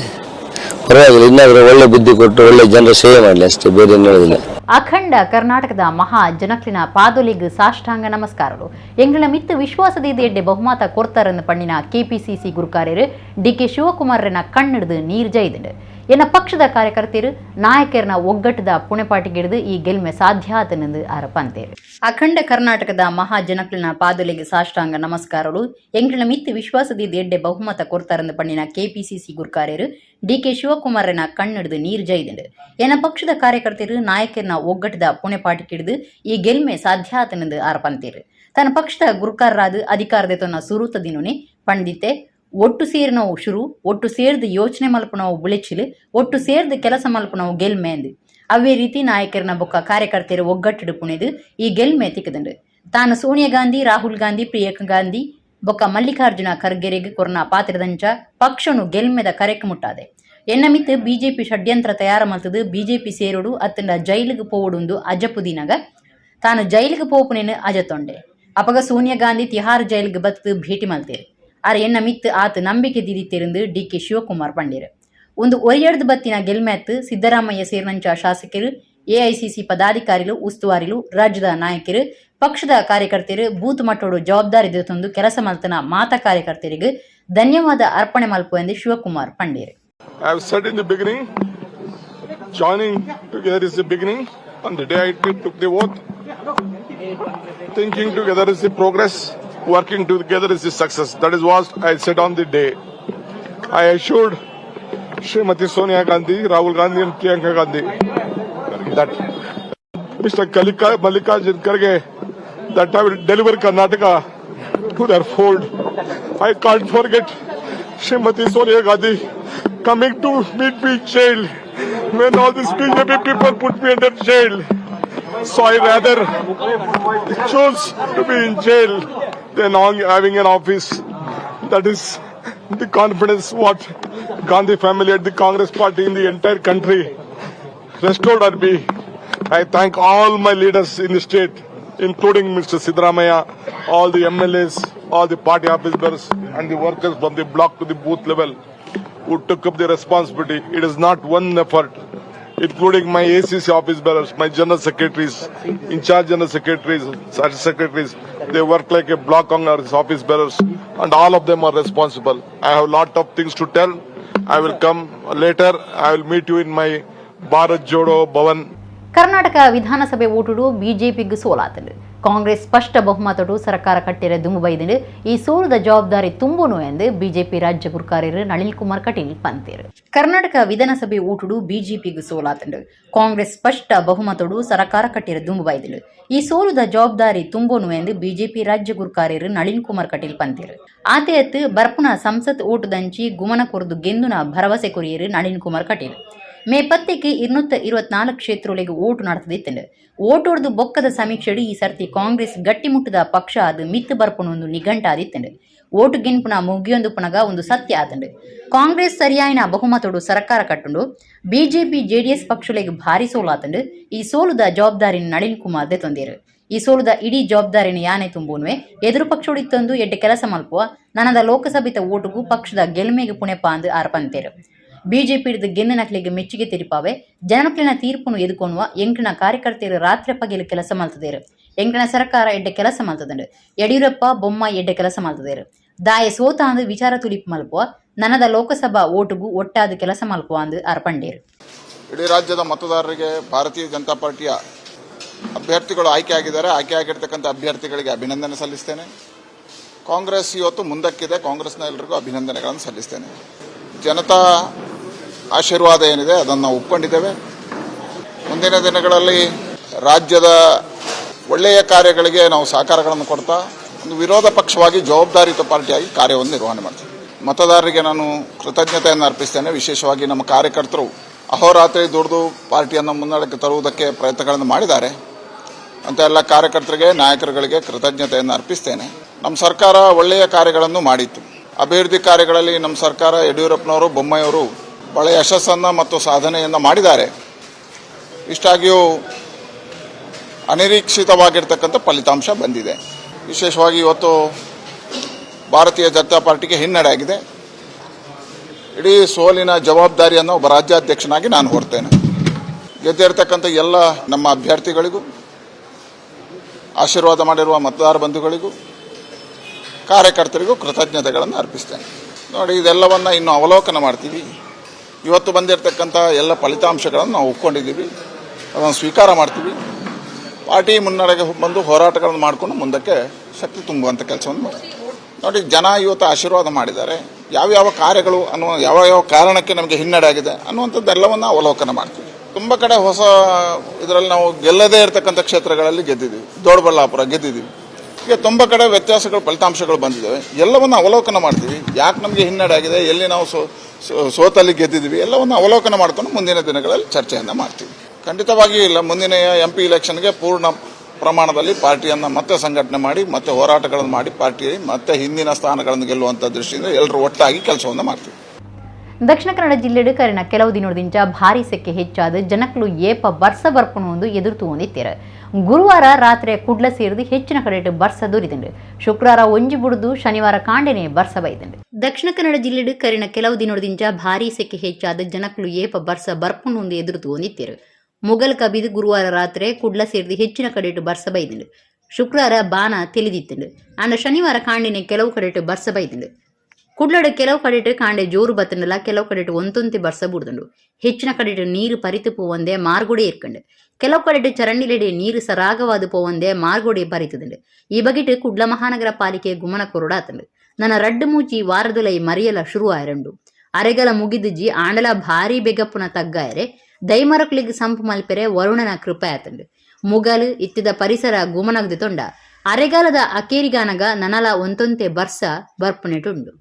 ಪರವಾಗಿಲ್ಲ, ಇನ್ನಾದರೂ ಒಳ್ಳೆ ಬುದ್ಧಿ ಕೊಟ್ಟು ಒಳ್ಳೆ ಜನರ ಸೇವೆ ಮಾಡಲಿ, ಅಷ್ಟೇ, ಬೇರೆ ಏನು ಹೇಳೋದಿಲ್ಲ. ಅಖಂಡ ಕರ್ನಾಟಕದ ಮಹಾ ಜನಕ್ಲಿನ ಪಾದೊಲಿಗ್ ಸಾಷ್ಟಾಂಗ ನಮಸ್ಕಾರಗಳು. ಎಂಗಳ ಮಿತ್ತು ವಿಶ್ವಾಸದ ಎಡ್ಡೆ ಬಹುಮತ ಕೊರ್ತಾರನ್ನು ಪಣ್ಣಿನ ಕೆಪಿಸಿಸಿ ಗುರುಕಾರ್ಯರು ಡಿಕೆ ಶಿವಕುಮಾರನ ಕಣ್ಣಿಡ್ದು ನೀರು ಜೈದಂಡು. ಎನ್ನ ಪಕ್ಷದ ಕಾರ್ಯಕರ್ತರು ನಾಯಕರನ್ನ ಒಗ್ಗಟ್ಟದ ಪುಣೆಪಾಟಿಗಿಡಿದು ಈ ಗೆಲ್ಮೆ ಸಾಧ್ಯ ಆತನೆಂದು ಆರಪಂತೇರು. ಅಖಂಡ ಕರ್ನಾಟಕದ ಮಹಾ ಜನಕ್ಲಿನ ಪಾದೊಲಿಗೆ ಸಾಷ್ಟಾಂಗ ನಮಸ್ಕಾರಗಳು. ಎಂಗಳ ಮಿತ್ತು ವಿಶ್ವಾಸದ ಎಡ್ಡೆ ಬಹುಮತ ಕೊರ್ತಾರನ್ನು ಪಣ್ಣಿನ ಕೆಪಿಸಿಸಿ ಗುರುಕಾರ್ಯರು ಡಿಕೆ ಶಿವಕುಮಾರನ ಕಣ್ಣಿಡ್ದು ನೀರು ಜೈದಂಡು. ಎನ್ನ ಪಕ್ಷದ ಕಾರ್ಯಕರ್ತರು ನಾಯಕರನ್ನ ಒಗ್ಗಟ್ಟದ ಪುಣೆಪಾಟಿಗಿಡಿದು ಈ ಗೆಲ್ಮೆ ಸಾಧ್ಯ ಆತನೆಂದು ಆರಪಂತೇರು. ತನ್ನ ಪಕ್ಷದ ಗುರುಕಾರರಾದ ಅಧಿಕಾರದ ತನ್ನ ಸುರೂತ ದಿನೋನೆ ಪಂಡಿತೆ ಒಟ್ಟು ಸೇರಿನವು ಶುರು, ಒಟ್ಟು ಸೇರ್ದು ಯೋಚನೆ ಮಲ್ಪನವು ಬುಳೆಚಿಲು, ಒಟ್ಟು ಸೇರ್ದು ಕೆಲಸ ಮಲ್ಪನವು ಗೆಲ್ಮೆ ಅಂದು ಅವೇ ರೀತಿ ನಾಯಕರನ್ನ ಬೊಕ್ಕ ಕಾರ್ಯಕರ್ತರು ಒಗ್ಗಟ್ಟಿಡು ಪುಣೆದು ಈ ಗೆಲ್ಮೆ ತಿಕ್ಕದಂಡು. ತಾನು ಸೋನಿಯಾ ಗಾಂಧಿ, ರಾಹುಲ್ ಗಾಂಧಿ, ಪ್ರಿಯಾಂಕಾ ಗಾಂಧಿ ಬೊಕ್ಕ ಮಲ್ಲಿಕಾರ್ಜುನ ಖರ್ಗೆರೆಗೆ ಕೊರೋನಾ ಪಾತ್ರದಂಚ ಪಕ್ಷನು ಗೆಲ್ಮೆದ ಕರೆಕ್ ಮುಟ್ಟಾದೆ ಎನ್ನ ಮಿತ್ ಬಿಜೆಪಿ ಷಡ್ಯಂತ್ರ ತಯಾರ ಮಲ್ತದು ಬಿಜೆಪಿ ಸೇರೋಡು ಅತ್ತಂಡ ಜೈಲಿಗೆ ಪೋವುಡುಂದು ಅಜಪುದಿನಗ ತಾನು ಜೈಲಿಗೆ ಪೋಪುನೇನು ಅಜತೊಂಡೆ ಅಪಗ ಸೋನಿಯಾ ಗಾಂಧಿ ತಿಹಾರ್ ಜೈಲಿಗೆ ಬತ್ತು ಭೇಟಿ ಮಲ್ತೇರು ಆರ ಎನ್ನ ಮಿತ್ ಆತ ನಂಬಿಕೆ ದಿದಿತ್ತೆರಂದು ಡಿ.ಕೆ. ಶಿವಕುಮಾರ್ ಪಂಡೇರು ಒಂದು ಒರಿಯಡ್ದು ಬತ್ತಿನ ಗೆಲ್ಮೆತ್ ಸಿದ್ದರಾಮಯ್ಯ ಸೇರಿನಂಚ ಶಾಸಕರು, ಎಐಸಿಸಿ ಪದಾಧಿಕಾರಿಗಳು, ಉಸ್ತುವಾರಿಗಳು, ರಾಜ್ಯದ ನಾಯಕರು, ಪಕ್ಷದ ಕಾರ್ಯಕರ್ತರು ಬೂತ್ ಮಟ್ಟೋಡು ಜವಾಬ್ದಾರಿ ತಂದು ಕೆಲಸ ಮಲ್ತನ ಮಾತಾ ಕಾರ್ಯಕರ್ತರಿಗೆ ಧನ್ಯವಾದ ಅರ್ಪಣೆ ಮಲ್ಪು ಎಂದು Shivakumar ಪಂಡೇರು. I have said in the beginning, joining together is the beginning. On the day I took the oath, thinking together is the progress, working together is the success. That is what I said on the day. I assured Srimati Sonia Gandhi, Rahul Gandhi and Priyanka Gandhi that Mr. Mallikarjun Kharge that I will deliver Karnataka to their fold. I can't forget Srimati Sonia Gandhi coming to meet me in jail when all these BJP people put me under jail. So I rather choose to be in jail than having an office. That is the confidence what Gandhi family at the Congress party in the entire country restored at me. I thank all my leaders in the state, including Mr. Siddaramaiah, all the MLAs, all the party officers and the workers from the block to the booth level who took up the responsibility. It is not one effort, including my ACC office bearers, my general secretaries, in-charge general secretaries. They work like a block Congress office bearers and all of them are responsible. I have a lot of things to tell. I will come later. I will meet you in my Bharat Jodo Bhavan. Karnataka ವಿಧಾನಸಭೆ ಓಟುಡು ಬಿಜೆಪಿಗೆ ಸೋಲಾತಂಡು ಕಾಂಗ್ರೆಸ್ ಸ್ಪಷ್ಟ ಬಹುಮತಡು ಸರ್ಕಾರ ಕಟ್ಟಿರ ದುಂಬೈದಂಡು ಈ ಸೋಲದ ಜವಾಬ್ದಾರಿ ತುಂಬುನು ಎಂದು BJP ರಾಜ್ಯ ಗುರುಕಾರ್ಯರು ನಳಿನ್ ಕುಮಾರ್ ಕಟೀಲ್ ಪಂತೇರು. ಕರ್ನಾಟಕ ವಿಧಾನಸಭೆ ಓಟುಡು ಬಿಜೆಪಿಗೆ ಸೋಲಾತಂಡು ಕಾಂಗ್ರೆಸ್ ಸ್ಪಷ್ಟ ಬಹುಮತಡು ಸರ್ಕಾರ ಕಟ್ಟಿರ ದುಂಬೈದಂಡು ಈ ಸೋಲದ ಜವಾಬ್ದಾರಿ ತುಂಬುನು ಎಂದು ಬಿಜೆಪಿ ರಾಜ್ಯ ಗುರುಕಾರ್ಯರು ನಳಿನ್ ಕುಮಾರ್ ಕಟೀಲ್ ಪಂತೇರು. ಆತೆಯತ್ತು ಬರ್ಪುನ ಸಂಸತ್ ಓಟುದಂಚಿ ಗುಮನ ಕೊರದು ಗೆಂದುನ ಭರವಸೆ ಕೊರಿಯರು ನಳಿನ್ ಕುಮಾರ್ ಕಟೀಲ್. ಮೇ 10ಕ್ಕೆ 224 ಕ್ಷೇತ್ರಗಳಿಗೆ ಓಟು ನಡೆದಿತ್ತು. ಓಟೊಡ್ದು ಬೊಕ್ಕದ ಸಮೀಕ್ಷೆಡು ಈ ಸರ್ತಿ ಕಾಂಗ್ರೆಸ್ ಗಟ್ಟಿಮುಟ್ಟದ ಪಕ್ಷ ಅದು ಮಿತ್ತು ಬರ್ಪುನ ಒಂದು ನಿಘಂಟಾದಿತ್ತು. ಓಟು ಗೆನ್ಪುನ ಮುಗಿಯೊಂದು ಪುನಗ ಒಂದು ಸತ್ಯ ಆತಂಡು ಕಾಂಗ್ರೆಸ್ ಸರಿಯಾಯಿನ ಬಹುಮತೋಡು ಸರ್ಕಾರ ಕಟ್ಟುಂಡು ಬಿಜೆಪಿ ಜೆಡಿಎಸ್ ಪಕ್ಷಗಳಿಗೆ ಭಾರಿ ಸೋಲಾತಂಡು ಈ ಸೋಲುದ ಜವಾಬ್ದಾರಿನ ನಳಿನ್ ಕುಮಾರ್ ತಂದೇರು. ಈ ಸೋಲುದ ಇಡೀ ಜವಾಬ್ದಾರಿನ ಯಾನೆ ತುಂಬುನುವೆ ಎದುರು ಪಕ್ಷೋಡಿತ್ತೊಂದು ಎಡ್ಡೆ ಕೆಲಸ ಮಲ್ಪುವ ನನದ ಲೋಕಸಭೆತ ಓಟುಗೂ ಪಕ್ಷದ ಗೆಲ್ಮೆಗೆ ಪುಣೆಪ ಅಂದು ಆರ್ಪಂತೇರು. ಬಿಜೆಪಿ ಹಿಡಿದು ಗೆನ್ನ ನಕಲಿಗೆ ಮೆಚ್ಚುಗೆ ತೆರಿಪಾವೆ ಜನಮಕ್ಳಿನ ತೀರ್ಪುನು ಎದುಕೊಣುವ ಎಂಕ್ಲಿನ ಕಾರ್ಯಕರ್ತೆಯರು ರಾತ್ರಿ ಪಗೆಲು ಕೆಲಸ ಮಲ್ತದೇರು. ಎಂಕ್ಲಿನ ಸರ್ಕಾರ ಎಡ್ಡೆ ಕೆಲಸ ಮಲ್ತದಂಡು ಯಡಿಯೂರಪ್ಪ ಬೊಮ್ಮಾಯಿ ಎಡ್ಡೆ ಕೆಲಸ ಮಲ್ತದೇರು. ದಾಯ ಸೋತ ಅಂದು ವಿಚಾರ ತುಲಿಪ್ ಮಲ್ಪುವ ನನದ ಲೋಕಸಭಾ ಓಟುಗೂ ಒಟ್ಟಾದ ಕೆಲಸ ಮಲ್ಪುವ ಅಂದು ಅರ್ಪಂಡೇರು. ಇಡೀ ರಾಜ್ಯದ ಮತದಾರರಿಗೆ ಭಾರತೀಯ ಜನತಾ ಪಾರ್ಟಿಯ ಅಭ್ಯರ್ಥಿಗಳು ಆಯ್ಕೆಯಾಗಿದ್ದಾರೆ. ಆಯ್ಕೆಯಾಗಿರ್ತಕ್ಕಂಥ ಅಭ್ಯರ್ಥಿಗಳಿಗೆ ಅಭಿನಂದನೆ ಸಲ್ಲಿಸ್ತೇನೆ. ಕಾಂಗ್ರೆಸ್ ಇವತ್ತು ಮುಂದಕ್ಕಿದೆ. ಕಾಂಗ್ರೆಸ್ನ ಎಲ್ಲರಿಗೂ ಅಭಿನಂದನೆಗಳನ್ನು ಸಲ್ಲಿಸ್ತೇನೆ. ಜನತಾ ಆಶೀರ್ವಾದ ಏನಿದೆ ಅದನ್ನು ನಾವು ಒಪ್ಕೊಂಡಿದ್ದೇವೆ. ಮುಂದಿನ ದಿನಗಳಲ್ಲಿ ರಾಜ್ಯದ ಒಳ್ಳೆಯ ಕಾರ್ಯಗಳಿಗೆ ನಾವು ಸಹಕಾರಗಳನ್ನು ಕೊಡ್ತಾ ಒಂದು ವಿರೋಧ ಪಕ್ಷವಾಗಿ ಜವಾಬ್ದಾರಿಯುತ ಪಾರ್ಟಿಯಾಗಿ ಕಾರ್ಯವನ್ನು ನಿರ್ವಹಣೆ ಮಾಡ್ತೀವಿ. ಮತದಾರರಿಗೆ ನಾನು ಕೃತಜ್ಞತೆಯನ್ನು ಅರ್ಪಿಸ್ತೇನೆ. ವಿಶೇಷವಾಗಿ ನಮ್ಮ ಕಾರ್ಯಕರ್ತರು ಅಹೋರಾತ್ರಿ ದುಡಿದು ಪಾರ್ಟಿಯನ್ನು ಮುನ್ನಡೆಗೆ ತರುವುದಕ್ಕೆ ಪ್ರಯತ್ನಗಳನ್ನು ಮಾಡಿದ್ದಾರೆ. ಅಂತ ಎಲ್ಲ ಕಾರ್ಯಕರ್ತರಿಗೆ, ನಾಯಕರುಗಳಿಗೆ ಕೃತಜ್ಞತೆಯನ್ನು ಅರ್ಪಿಸ್ತೇನೆ. ನಮ್ಮ ಸರ್ಕಾರ ಒಳ್ಳೆಯ ಕಾರ್ಯಗಳನ್ನು ಮಾಡಿತ್ತು. ಅಭಿವೃದ್ಧಿ ಕಾರ್ಯಗಳಲ್ಲಿ ನಮ್ಮ ಸರ್ಕಾರ ಯಡಿಯೂರಪ್ಪನವರು, ಬೊಮ್ಮಾಯಿಯವರು ಬಹಳ ಯಶಸ್ಸನ್ನು ಮತ್ತು ಸಾಧನೆಯನ್ನು ಮಾಡಿದ್ದಾರೆ. ಇಷ್ಟಾಗಿಯೂ ಅನಿರೀಕ್ಷಿತವಾಗಿರ್ತಕ್ಕಂಥ ಫಲಿತಾಂಶ ಬಂದಿದೆ. ವಿಶೇಷವಾಗಿ ಇವತ್ತು ಭಾರತೀಯ ಜನತಾ ಪಾರ್ಟಿಗೆ ಹಿನ್ನಡೆ ಆಗಿದೆ. ಇಡೀ ಸೋಲಿನ ಜವಾಬ್ದಾರಿಯನ್ನು ಒಬ್ಬ ರಾಜ್ಯಾಧ್ಯಕ್ಷನಾಗಿ ನಾನು ಹೊರ್ತೇನೆ. ಗೆದ್ದಿರ್ತಕ್ಕಂಥ ಎಲ್ಲ ನಮ್ಮ ಅಭ್ಯರ್ಥಿಗಳಿಗೂ, ಆಶೀರ್ವಾದ ಮಾಡಿರುವ ಮತದಾರ ಬಂಧುಗಳಿಗೂ, ಕಾರ್ಯಕರ್ತರಿಗೂ ಕೃತಜ್ಞತೆಗಳನ್ನು ಅರ್ಪಿಸ್ತೇನೆ. ನೋಡಿ, ಇದೆಲ್ಲವನ್ನು ಇನ್ನು ಅವಲೋಕನ ಮಾಡ್ತೀವಿ. ಇವತ್ತು ಬಂದಿರತಕ್ಕಂಥ ಎಲ್ಲ ಫಲಿತಾಂಶಗಳನ್ನು ನಾವು ಒಪ್ಕೊಂಡಿದ್ದೀವಿ, ಅದನ್ನು ಸ್ವೀಕಾರ ಮಾಡ್ತೀವಿ. ಪಾರ್ಟಿ ಮುನ್ನಡೆಗೆ ಬಂದು ಹೋರಾಟಗಳನ್ನು ಮಾಡಿಕೊಂಡು ಮುಂದಕ್ಕೆ ಶಕ್ತಿ ತುಂಬುವಂಥ ಕೆಲಸವನ್ನು ಮಾಡ್ತೀವಿ. ನೋಡಿ, ಜನ ಇವತ್ತು ಆಶೀರ್ವಾದ ಮಾಡಿದ್ದಾರೆ. ಯಾವ್ಯಾವ ಕಾರ್ಯಗಳು ಅನ್ನುವ ಯಾವ ಕಾರಣಕ್ಕೆ ನಮಗೆ ಹಿನ್ನಡೆ ಆಗಿದೆ ಅನ್ನುವಂಥದ್ದೆಲ್ಲವನ್ನು ಅವಲೋಕನ ಮಾಡ್ತೀವಿ. ತುಂಬ ಕಡೆ ಹೊಸ ಇದರಲ್ಲಿ ನಾವು ಗೆಲ್ಲದೇ ಇರತಕ್ಕಂಥ ಕ್ಷೇತ್ರಗಳಲ್ಲಿ ಗೆದ್ದಿದ್ದೀವಿ. ದೊಡ್ಡಬಳ್ಳಾಪುರ ಗೆದ್ದಿದ್ದೀವಿ. ಈಗ ತುಂಬ ಕಡೆ ವ್ಯತ್ಯಾಸಗಳು, ಫಲಿತಾಂಶಗಳು ಬಂದಿದ್ದಾವೆ. ಎಲ್ಲವನ್ನು ಅವಲೋಕನ ಮಾಡ್ತೀವಿ. ಯಾಕೆ ನಮಗೆ ಹಿನ್ನಡೆ ಆಗಿದೆ, ಎಲ್ಲಿ ನಾವು ಸೋತಲ್ಲಿ ಗೆದ್ದಿದ್ದೀವಿ, ಎಲ್ಲವನ್ನು ಅವಲೋಕನ ಮಾಡ್ಕೊಂಡು ಮುಂದಿನ ದಿನಗಳಲ್ಲಿ ಚರ್ಚೆಯನ್ನು ಮಾಡ್ತೀವಿ. ಖಂಡಿತವಾಗಿಯೂ ಇಲ್ಲ, ಮುಂದಿನ MP ಇಲೆಕ್ಷನ್ಗೆ ಪೂರ್ಣ ಪ್ರಮಾಣದಲ್ಲಿ ಪಾರ್ಟಿಯನ್ನು ಮತ್ತೆ ಸಂಘಟನೆ ಮಾಡಿ ಮತ್ತೆ ಹೋರಾಟಗಳನ್ನು ಮಾಡಿ ಪಾರ್ಟಿ ಮತ್ತೆ ಹಿಂದಿನ ಸ್ಥಾನಗಳನ್ನು ಗೆಲ್ಲುವಂಥ ದೃಷ್ಟಿಯಿಂದ ಎಲ್ಲರೂ ಒಟ್ಟಾಗಿ ಕೆಲಸವನ್ನು ಮಾಡ್ತೀವಿ. ದಕ್ಷಿಣ ಕನ್ನಡ ಜಿಲ್ಲೆಡು ಕರಿನ ಕೆಲವು ದಿನದಿಂದ ಭಾರಿ ಸೆಕೆ ಹೆಚ್ಚಾದ ಜನಕ್ಕಲು ಏಪ ಬರ್ಸ ಬರ್ಪಣು ಎದುರು ಹೊಂದಿತ್ತಾರೆ. ಗುರುವಾರ ರಾತ್ರಿ ಕುಡ್ಲ ಸೇರಿದು ಹೆಚ್ಚಿನ ಕಡೆ ಬರ್ಸ ದೊರಿದಂಡು. ಶುಕ್ರವಾರ ಒಂಜಿ ಬುಡಿದು ಶನಿವಾರ ಕಾಂಡೆನೆ ಬರ್ಸ ಬೈದಂಡು. ದಕ್ಷಿಣ ಕನ್ನಡ ಜಿಲ್ಲೆಡು ಕರಿನ ಕೆಲವು ದಿನದಿಂದ ಭಾರಿ ಸೆಕೆ ಹೆಚ್ಚಾದ ಜನಕ್ಕಲು ಏಪ ಬರ್ಸ ಬರ್ಪಣು ಎದುರು ಹೊಂದಿತ್ತಾರೆ. ಮುಗಲ್ ಕಬಿದು ಗುರುವಾರ ರಾತ್ರಿ ಕುಡ್ಲ ಸೇರಿದು ಹೆಚ್ಚಿನ ಕಡೆ ಬರ್ಸ ಬೈದಂಡು. ಶುಕ್ರವಾರ ಬಾನ ತಿಳಿದಿತ್ತಂಡು. ಅಂಡ ಶನಿವಾರ ಕಾಂಡೆನೆ ಕೆಲವು ಕಡೆ ಬರ್ಸ ಬೈದಂಡು. ಕುಡ್ಲಡ ಕೆಲವು ಕಡೆ ಕಾಂಡೆ ಜೋರು ಬತ್ತನಲ್ಲ, ಕೆಲವು ಕಡೆ ಒಂತೊಂತೆ ಬರ್ಸ ಬುಡ್ದಂಡು. ಹೆಚ್ಚಿನ ಕಡೆ ನೀರು ಪರಿತು ಪೋವಂದೆ ಮಾರ್ಗೋಡೆ ಇರ್ಕಂಡು. ಕೆಲವು ಕಡೆ ಚರಂಡಿಲೆಡೆ ನೀರು ಸರಾಗವಾದ ಪೋವಂದೆ ಮಾರ್ಗೋಡೆ ಪರಿತದಂಡು. ಈ ಬಗೆಟ್ ಕುಡ್ಲ ಮಹಾನಗರ ಪಾಲಿಕೆ ಗುಮನ ಕೊರಡಾತಂಡು. ನನ್ನ ರಡ್ಡು ಮೂಚಿ ವಾರದೊಲೈ ಮರಿಯಲ ಶುರು ಆಯರಂಡು. ಅರೆಗಲ ಮುಗಿದಿಜ್ಜಿ ಆಂಡಲ ಭಾರಿ ಬೆಗಪ್ಪುನ ತಗ್ಗಾಯರೆ ದೈಮರಕ್ಲಿಗೆ ಸಂಪು ಮಲ್ಪೆರೆ ವರುಣನ ಕೃಪೆ ಆತಂಡು. ಮುಗಲು ಇತ್ತಿದ ಪರಿಸರ ಗುಮನಗ್ದು ತೊಂಡ ಅರೆಗಾಲದ ಅಕೇರಿಗಾನಗ ನನಲ ಒಂತೊಂತೆ ಬರ್ಸ ಬರ್ಪುನೆಟುಂಡು.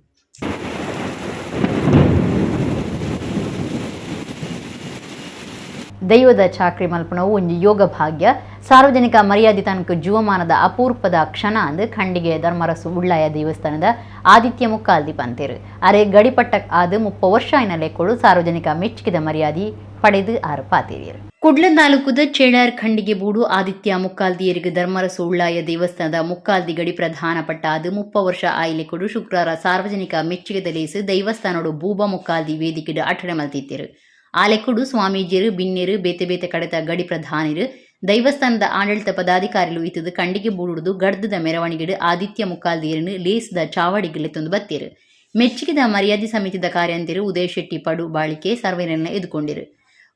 ದೈವದ ಚಾಕ್ರಿ ಮಲ್ಪಣವು ಒಂದು ಯೋಗ ಭಾಗ್ಯ ಸಾರ್ವಜನಿಕ ಮರ್ಯಾದೆ ತನಕ ಜೀವಮಾನದ ಅಪೂರ್ವದ ಕ್ಷಣ ಅಂದು ಖಂಡಿಗೆ ಧರ್ಮರಸು ಉಳ್ಳಾಯ ದೇವಸ್ಥಾನದ ಆದಿತ್ಯ ಮುಕ್ಕಾಲ್ದಿ ಪಂತೇರು ಅರೆ ಗಡಿಪಟ್ಟ ಆದ 30 ವರ್ಷ ಲೆಕ್ಕೊಳು ಸಾರ್ವಜನಿಕ ಮೆಚ್ಚುಗೆದ ಮರ್ಯಾದೆ ಪಡೆದು ಆರು ಪಾತೇರಿಯರು. ಕುಡ್ಲ ತಾಲೂಕುದ ಚೇಳಾರ್ ಖಂಡಿಗೆ ಬೂಡು ಆದಿತ್ಯ ಮುಕ್ಕಾಲ್ದಿಯರಿಗೆ ಧರ್ಮರಸು ಉಳ್ಳಾಯ ದೇವಸ್ಥಾನದ ಮುಕ್ಕಾಲ್ದಿ ಗಡಿ ಪ್ರಧಾನ ಪಟ್ಟ ಆದ 30 ವರ್ಷ ಆಯ್ಲೆಕೊಡು ಶುಕ್ರವಾರ ಸಾರ್ವಜನಿಕ ಮೆಚ್ಚುಗೆದ ಲೇಸು ದೈವಸ್ಥಾನೋಡು ಬೂಬ ಮುಕ್ಕಾಲ್ದಿ ವೇದಿಕೆಡು ಅಠಡೆ ಮಲ್ತಿತ್ತೇರು. ಆಲೆಕ್ಕುಡು ಸ್ವಾಮೀಜಿಯರು ಬಿನ್ನೇರು ಬೇತೆ ಬೇತೆ ಕಡೆತ ಗಡಿ ಪ್ರಧಾನಿರು ದೈವಸ್ಥಾನದ ಆಡಳಿತ ಪದಾಧಿಕಾರಿಗಳು ಇತ್ತದು ಕಂಡಿಗೆ ಬೂಡುದು ಗಡ್ದದ ಮೆರವಣಿಗೆಡು ಆದಿತ್ಯ ಮುಕ್ಕಾಲ್ದಿಯರನ್ನು ಲೇಸದ ಚಾವಡಿಗೆಲೆ ತಂದು ಬತ್ತೇರು. ಮೆಚ್ಚುಗೆದ ಮರ್ಯಾದೆ ಸಮಿತಿದ ಕಾರ್ಯಂತಿರು ಉದಯ ಶೆಟ್ಟಿ ಪಡು ಬಾಳಿಕೆ ಸರ್ವೇರನ್ನ ಎದುಕೊಂಡಿರು.